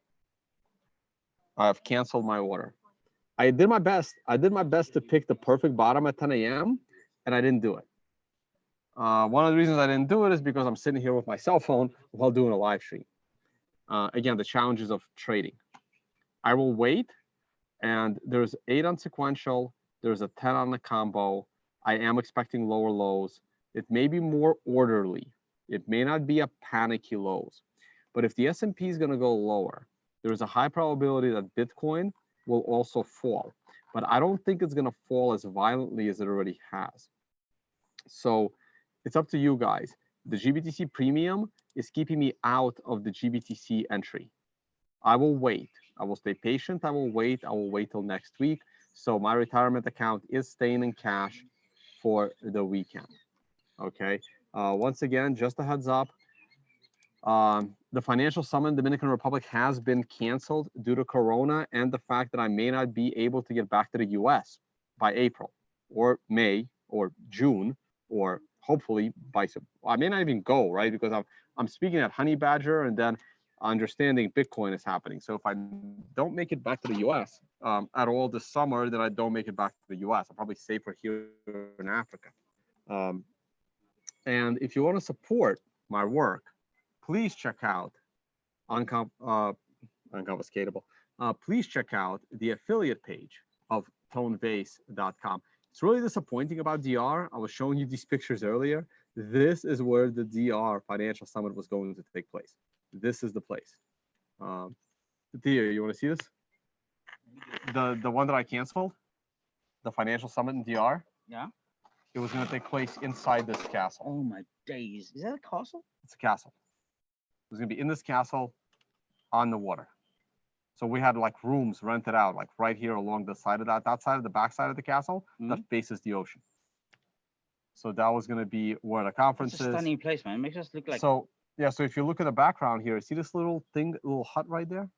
I've canceled my order. I did my best. I did my best to pick the perfect bottom at 10 a.m. and I didn't do it. One of the reasons I didn't do it is because I'm sitting here with my cell phone while doing a live stream. Again, the challenges of trading. I will wait, and there's 8 on sequential. There's a 10 on the combo. I am expecting lower lows. It may be more orderly. It may not be a panicky lows. But if the S&P is going to go lower, there's a high probability that Bitcoin will also fall. But I don't think it's going to fall as violently as it already has. So it's up to you guys. The GBTC premium is keeping me out of the GBTC entry. I will wait. I will stay patient. I will wait. I will wait till next week. So my retirement account is staying in cash for the weekend. Okay. Once again, just a heads up. The Financial Summit in Dominican Republic has been canceled due to Corona and the fact that I may not be able to get back to the US by April or May or June or hopefully by, I may not even go, right? Because I'm speaking at Honey Badger and then understanding Bitcoin is happening. So if I don't make it back to the US at all this summer, then I don't make it back to the US. I'm probably safer here in Africa. And if you want to support my work, please check out unconfiscatable. Please check out the affiliate page of tonevays.com. It's really disappointing about DR. I was showing you these pictures earlier. This is where the DR Financial Summit was going to take place. This is the place. Thea, you want to see this? The one that I canceled, the Financial Summit in DR. Yeah. It was going to take place inside this castle. Oh my days! Is that a castle? It's a castle. It was going to be in this castle on the water. So we had like rooms rented out, like right here along the side of that side of the back side of the castle that faces the ocean. So that was going to be where the conference It's a stunning place, man. It makes us look like. So yeah, so if you look at the background here, see this little thing, little hut right there?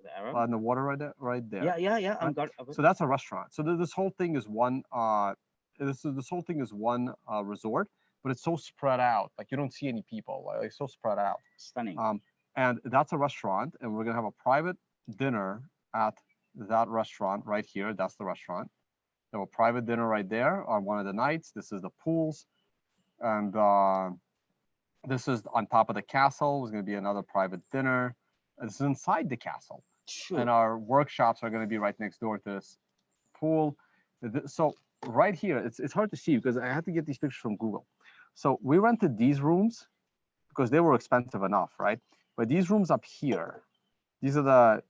The arrow? In the water right there. Yeah. Right? So that's a restaurant. So this whole thing is one. This whole thing is one resort, but it's so spread out. Like you don't see any people. Like it's so spread out. Stunning. And that's a restaurant, and we're gonna have a private dinner at that restaurant right here. That's the restaurant. We have a private dinner right there on one of the nights. This is the pools, and this is on top of the castle. There's gonna be another private dinner. This is inside the castle. Sure. And our workshops are going to be right next door to this pool. So right here, it's hard to see because I had to get these pictures from Google. So we rented these rooms because they were expensive enough, right? But these rooms up here, these are the,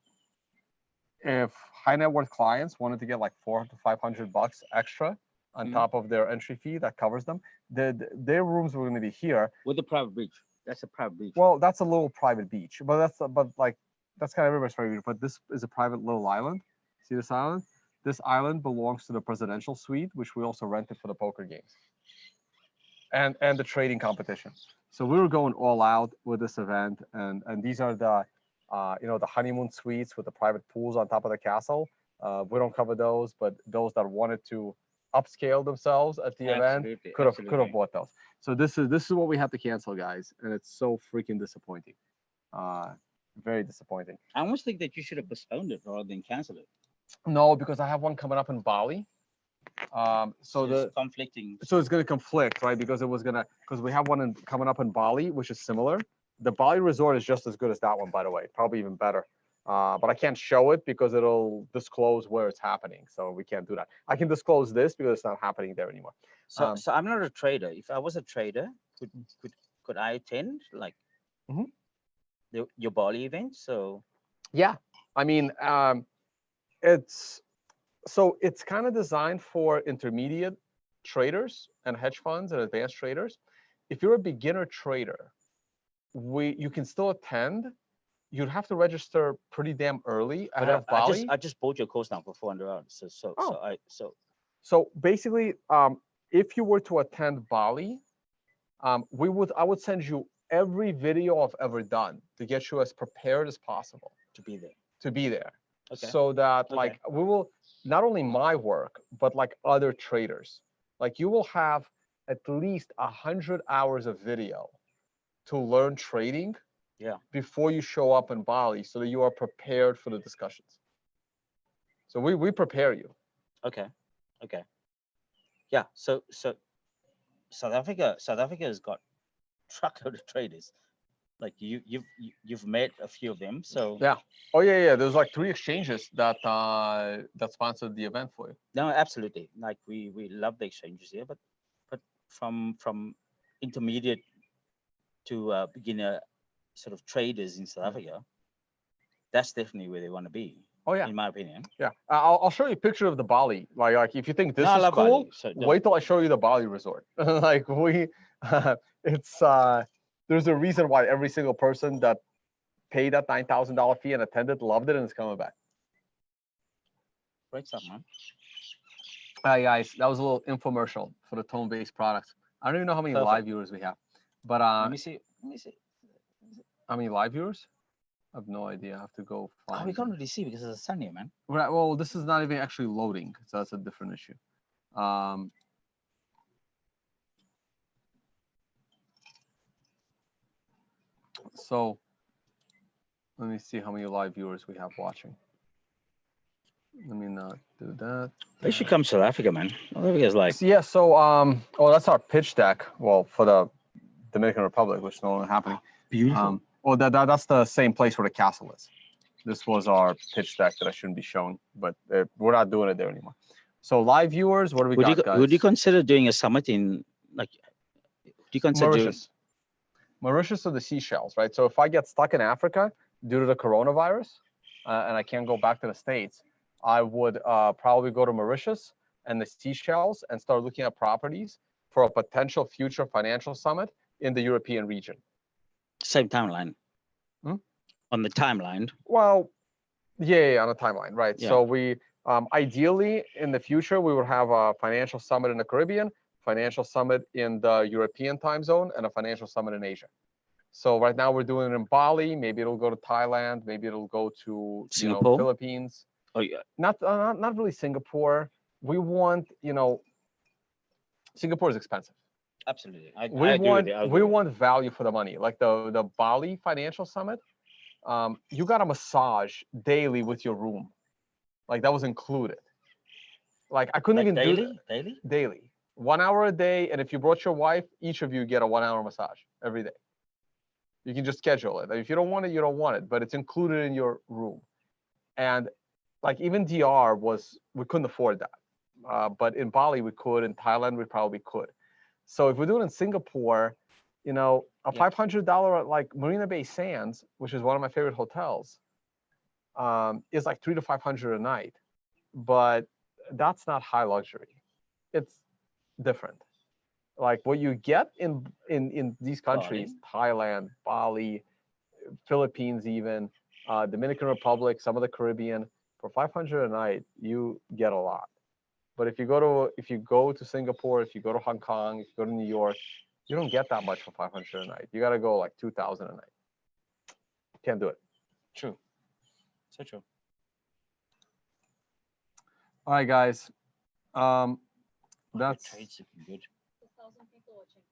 if high net worth clients wanted to get like $400 to $500 extra on top of their entry fee that covers them, their rooms were going to be here. With the private beach. That's a private beach. Well, that's a little private beach, but that's kind of everybody's private beach. But this is a private little island. See this island? This island belongs to the presidential suite, which we also rented for the poker games. and the trading competition. So we were going all out with this event, and these are the the honeymoon suites with the private pools on top of the castle. We don't cover those, but those that wanted to upscale themselves at the event Absolutely, could have absolutely. bought those. So this is what we had to cancel, guys, and it's so freaking disappointing. Very disappointing. I almost think that you should have postponed it rather than cancel it. No, because I have one coming up in Bali. So it's conflicting. so it's going to conflict, right? Because we have one coming up in Bali, which is similar. The Bali resort is just as good as that one, by the way, probably even better. But I can't show it because it'll disclose where it's happening. So we can't do that. I can disclose this because it's not happening there anymore. So so I'm not a trader. If I was a trader, could I attend like Mhm. your Bali event? So Yeah, I mean, it's it's kind of designed for intermediate traders and hedge funds and advanced traders. If you're a beginner trader, you can still attend. You'd have to register pretty damn early ahead of Bali. I just bought your course now for $400. Oh. So So basically, if you were to attend Bali, I would send you every video I've ever done to get you as prepared as possible to be there. to be there. Okay. So that Okay. like we will not only my work, but like other traders, like you will have at least 100 hours of video to learn trading. Yeah. Before you show up in Bali, so that you are prepared for the discussions. So we prepare you. Okay. Okay. Yeah. So South Africa has got truckload of traders. Like you've met a few of them. So Yeah. Oh yeah. There's like 3 exchanges that sponsored the event for you. no, absolutely. Like we love the exchanges here, but from intermediate to beginner sort of traders in South Africa, that's definitely where they want to be. Oh yeah. In my opinion. Yeah. I'll show you a picture of the Bali. Like if you think this No, I is love cool, Bali, so wait till I show you the Bali resort. Like it's there's a reason why every single person that paid that $9,000 fee and attended loved it and is coming back. Great stuff, man. Hi guys, that was a little infomercial for the tone-based products. I don't even know how many Perfect. live viewers we have, but Let me see. how many live viewers? I have no idea. I have to go Oh, find. we can't really see because it's a sun here, man. Right. Well, this is not even actually loading, so that's a different issue. So let me see how many live viewers we have watching. Let me not do that. They should come to South Africa, man. South Africa's like Yeah. So oh, that's our pitch deck. Well, for the Dominican Republic, which is no longer happening. beautiful. Well, that's the same place where the castle is. This was our pitch deck that I shouldn't be showing, but we're not doing it there anymore. So live viewers, what do we got, guys? Would you consider doing a summit in like? Do you consider Mauritius? Mauritius or the Seychelles, right? So if I get stuck in Africa due to the coronavirus and I can't go back to the States, I would probably go to Mauritius and the Seychelles and start looking at properties for a potential future financial summit in the European region. same timeline? On the timeline. Well, yeah, on a timeline, right? Yeah. So we ideally in the future we would have a financial summit in the Caribbean, financial summit in the European time zone, and a financial summit in Asia. So right now we're doing it in Bali. Maybe it'll go to Thailand. Maybe it'll go to Singapore? Philippines. Oh yeah. Not really Singapore. We want Singapore is expensive. Absolutely. I We agree want with you. we want value for the money. Like the Bali Financial Summit, you got a massage daily with your room, like that was included. Like I couldn't Like even do daily. daily, 1 hour a day, and if you brought your wife, each of you get a 1 hour massage every day. You can just schedule it. If you don't want it, you don't want it, but it's included in your room. And like even DR we couldn't afford that, but in Bali we could, in Thailand we probably could. So if we're doing it in Singapore, a Yeah. $500 like Marina Bay Sands, which is one of my favorite hotels, is like $300 to $500 a night, but that's not high luxury. It's different. Like what you get in these countries, Thailand, Bali, Philippines, even Dominican Republic, some of the Caribbean, for $500 a night, you get a lot. But if you go to Singapore, if you go to Hong Kong, if you go to New York, You don't get that much for 500 a night. You got to go like 2,000 a night. Can't do it. True. So true. All right, guys. That's Trade's looking good. 2,000 people watching.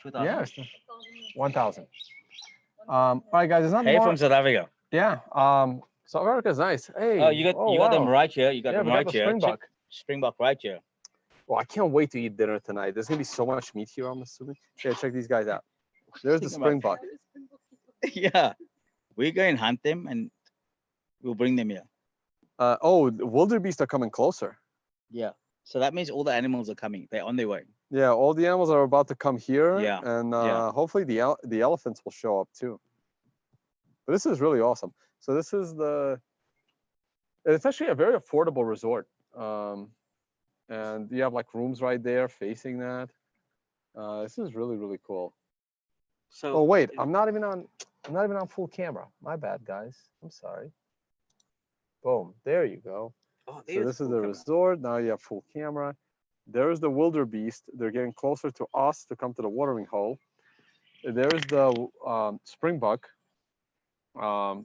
2,000. yeah, it's 1,000. All right, guys. It's not Hey, more. from South Africa. Yeah. South Africa's nice. Hey. Oh, you got them wow. right here. You got Yeah, them we got right the here. springbok. Springbok right here. Well, I can't wait to eat dinner tonight. There's gonna be so much meat here. I'm assuming. Yeah, check these guys out. There's the Thinking about- springbok. Yeah, we go and hunt them and we'll bring them here. Oh, the wildebeest are coming closer. Yeah. So that means all the animals are coming. They're on their way. Yeah, all the animals are about to come here. Yeah, And yeah. hopefully the elephants will show up too. But this is really awesome. So this is it's actually a very affordable resort. And you have like rooms right there facing that. This is really, really cool. So Oh wait, I'm not even on full camera. My bad, guys. I'm sorry. Boom. There you go. oh, So this is the resort. Now you have full camera. There's the wildebeest. They're getting closer to us to come to the watering hole. There's the springbok,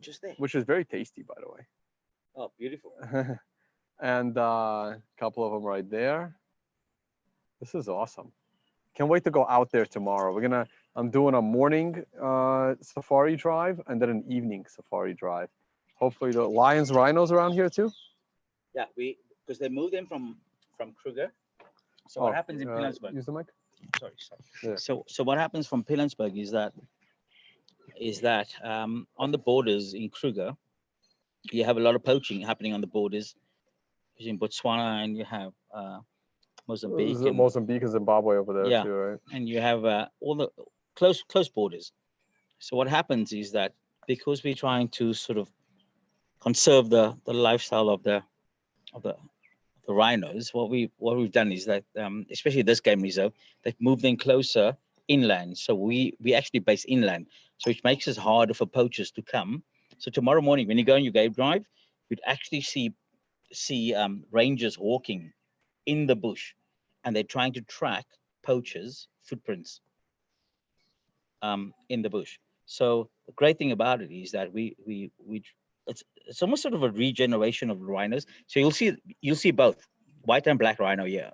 just there. which is very tasty, by the way. Oh, beautiful. And a couple of them right there. This is awesome. Can't wait to go out there tomorrow. I'm doing a morning safari drive and then an evening safari drive. Hopefully the lions, rhinos around here too. Yeah, because they moved them from Kruger. So what happens in Pilanesberg? Use the mic. Sorry. Yeah. So what happens from Pilanesberg is that on the borders in Kruger, you have a lot of poaching happening on the borders between Botswana and you have Mozambique. And, Mozambique and Zimbabwe over there Yeah. too, right? and you have all the close borders. So what happens is that because we're trying to sort of conserve the lifestyle of the rhinos, what we've done is that especially this game reserve, they've moved them closer inland. So we actually base inland, so it makes it harder for poachers to come. So tomorrow morning when you go on your game drive, you'd actually see rangers walking in the bush, and they're trying to track poachers' footprints in the bush. So the great thing about it is that it's almost sort of a regeneration of rhinos. So you'll see both white and black rhino here.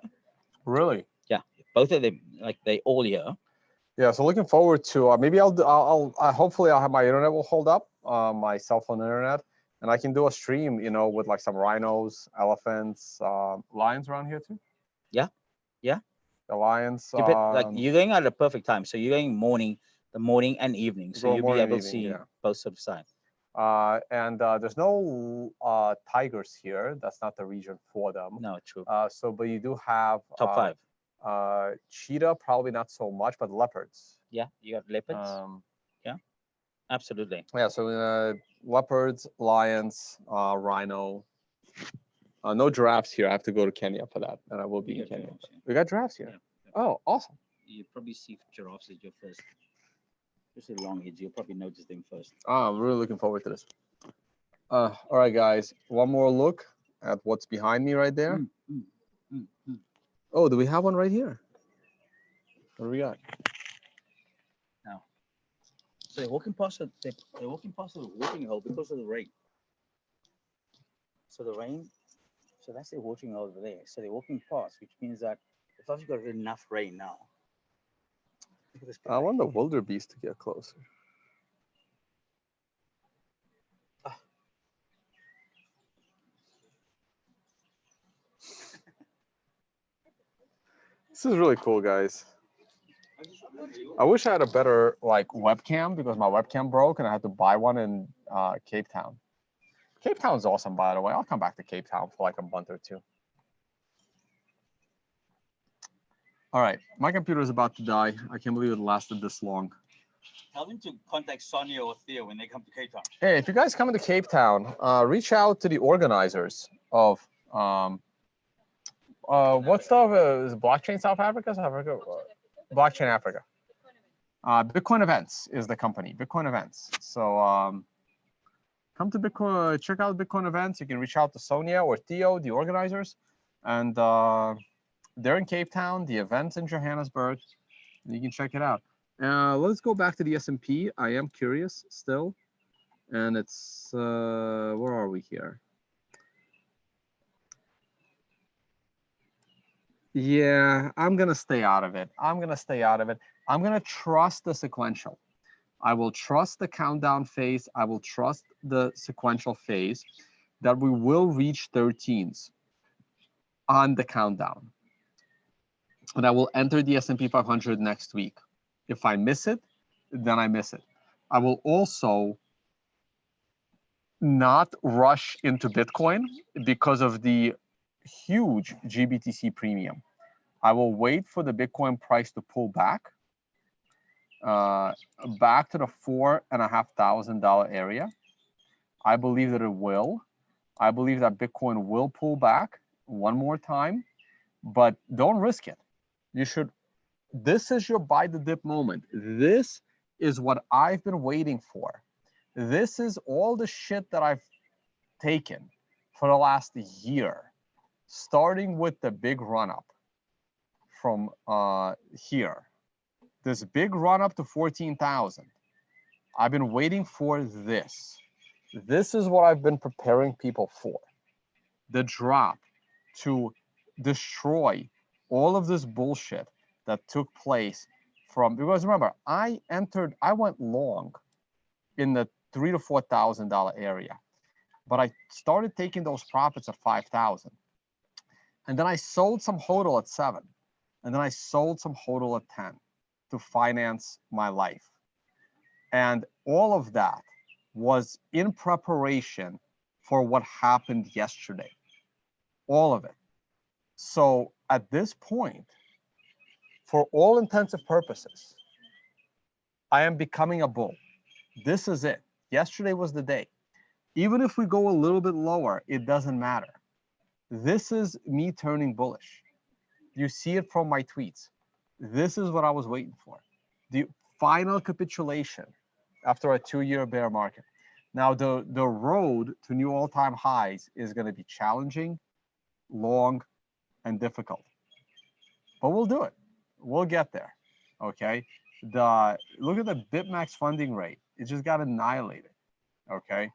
Really? Yeah, both of them, like they all here. Yeah. So looking forward to maybe I'll hopefully I'll have my internet will hold up, my cell phone internet, and I can do a stream, with like some rhinos, elephants, lions around here too. Yeah. The lions. Like you're going at a perfect time. So you're going the morning and evening. So Go you'll be morning, able to evening, see yeah. both sides of the side. And there's no tigers here. That's not the region for them. No, true. But you do have Top 5. Cheetah, probably not so much, but leopards. Yeah, you got leopards. Absolutely. Yeah, so leopards, lions, rhino. No giraffes here. I have to go to Kenya for that, and I will be in Kenya. We got giraffes here. Yeah. Oh, awesome. You probably see giraffes as your first. Just long heads, you'll probably notice them first. I'm really looking forward to this. All right, guys. One more look at what's behind me right there. Oh, do we have one right here? What do we got? Now, so they're walking past the watering hole because of the rain. So that's their watering hole over there. So they're walking past, which means that it's actually got enough rain now. Look at this. I want the wildebeest to get closer. This is really cool, guys. I wish I had a better webcam because my webcam broke and I had to buy one in Cape Town. Cape Town's awesome, by the way. I'll come back to Cape Town for like a month or two. All right, my computer is about to die. I can't believe it lasted this long. Tell them to contact Sonia or Theo when they come to Cape Town. Hey, if you guys come to Cape Town, reach out to the organizers of what stuff is blockchain South Africa? Blockchain Africa. Bitcoin Events is the company. Bitcoin Events. So come to Bitcoin, check out Bitcoin Events. You can reach out to Sonia or Theo, the organizers, and they're in Cape Town. The event's in Johannesburg. You can check it out. Let's go back to the S&P. I am curious still. And it's, where are we here? Yeah, I'm going to stay out of it. I'm going to stay out of it. I'm going to trust the sequential. I will trust the countdown phase. I will trust the sequential phase that we will reach 13s on the countdown. And I will enter the S&P 500 next week. If I miss it, then I miss it. I will also not rush into Bitcoin because of the huge GBTC premium. I will wait for the Bitcoin price to pull back to the $4,500 area. I believe that it will. I believe that Bitcoin will pull back one more time, but don't risk it. You should. This is your buy the dip moment. This is what I've been waiting for. This is all the shit that I've taken for the last year, starting with the big run up from here. This big run up to 14,000. I've been waiting for this. This is what I've been preparing people for. The drop to destroy all of this bullshit that took place from, because remember, I went long in the $3,000 to $4,000 area, but I started taking those profits at 5,000. And then I sold some HODL at 7. And then I sold some HODL at 10 to finance my life. And all of that was in preparation for what happened yesterday. All of it. So at this point, for all intents and purposes, I am becoming a bull. This is it. Yesterday was the day. Even if we go a little bit lower, it doesn't matter. This is me turning bullish. You see it from my tweets. This is what I was waiting for. The final capitulation after a 2-year bear market. Now, the road to new all-time highs is going to be challenging, long, and difficult. But we'll do it. We'll get there. Okay? Look at the BitMax funding rate. It just got annihilated. Okay?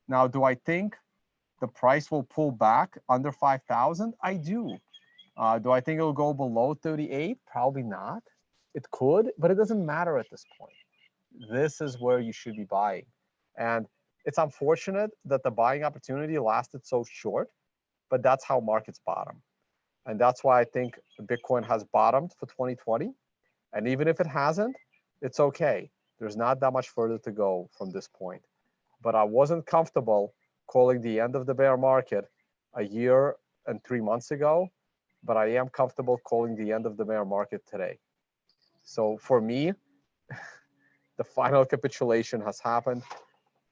Now, do I think the price will pull back under 5,000? I do. Do I think it'll go below 38? Probably not. It could, but it doesn't matter at this point. This is where you should be buying. And it's unfortunate that the buying opportunity lasted so short, but that's how markets bottom. And that's why I think Bitcoin has bottomed for 2020. And even if it hasn't, it's okay. There's not that much further to go from this point. But I wasn't comfortable calling the end of the bear market a year and 3 months ago, but I am comfortable calling the end of the bear market today. So for me, the final capitulation has happened.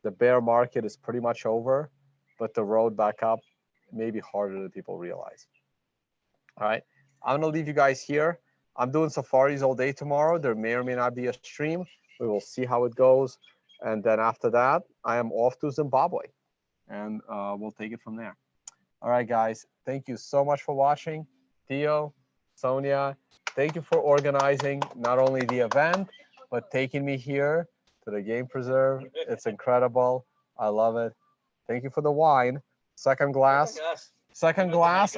The bear market is pretty much over, but the road back up may be harder than people realize. All right, I'm gonna leave you guys here. I'm doing safaris all day tomorrow. There may or may not be a stream. We will see how it goes. And then after that, I am off to Zimbabwe, and we'll take it from there. All right, guys, thank you so much for watching. Theo, Sonia, thank you for organizing not only the event, but taking me here to the Game Preserve. It's incredible. I love it. Thank you for the wine. Second glass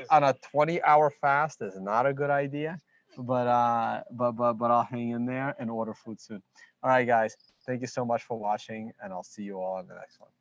on a 20-hour fast is not a good idea, but I'll hang in there and order food soon. All right, guys, thank you so much for watching, and I'll see you all in the next one.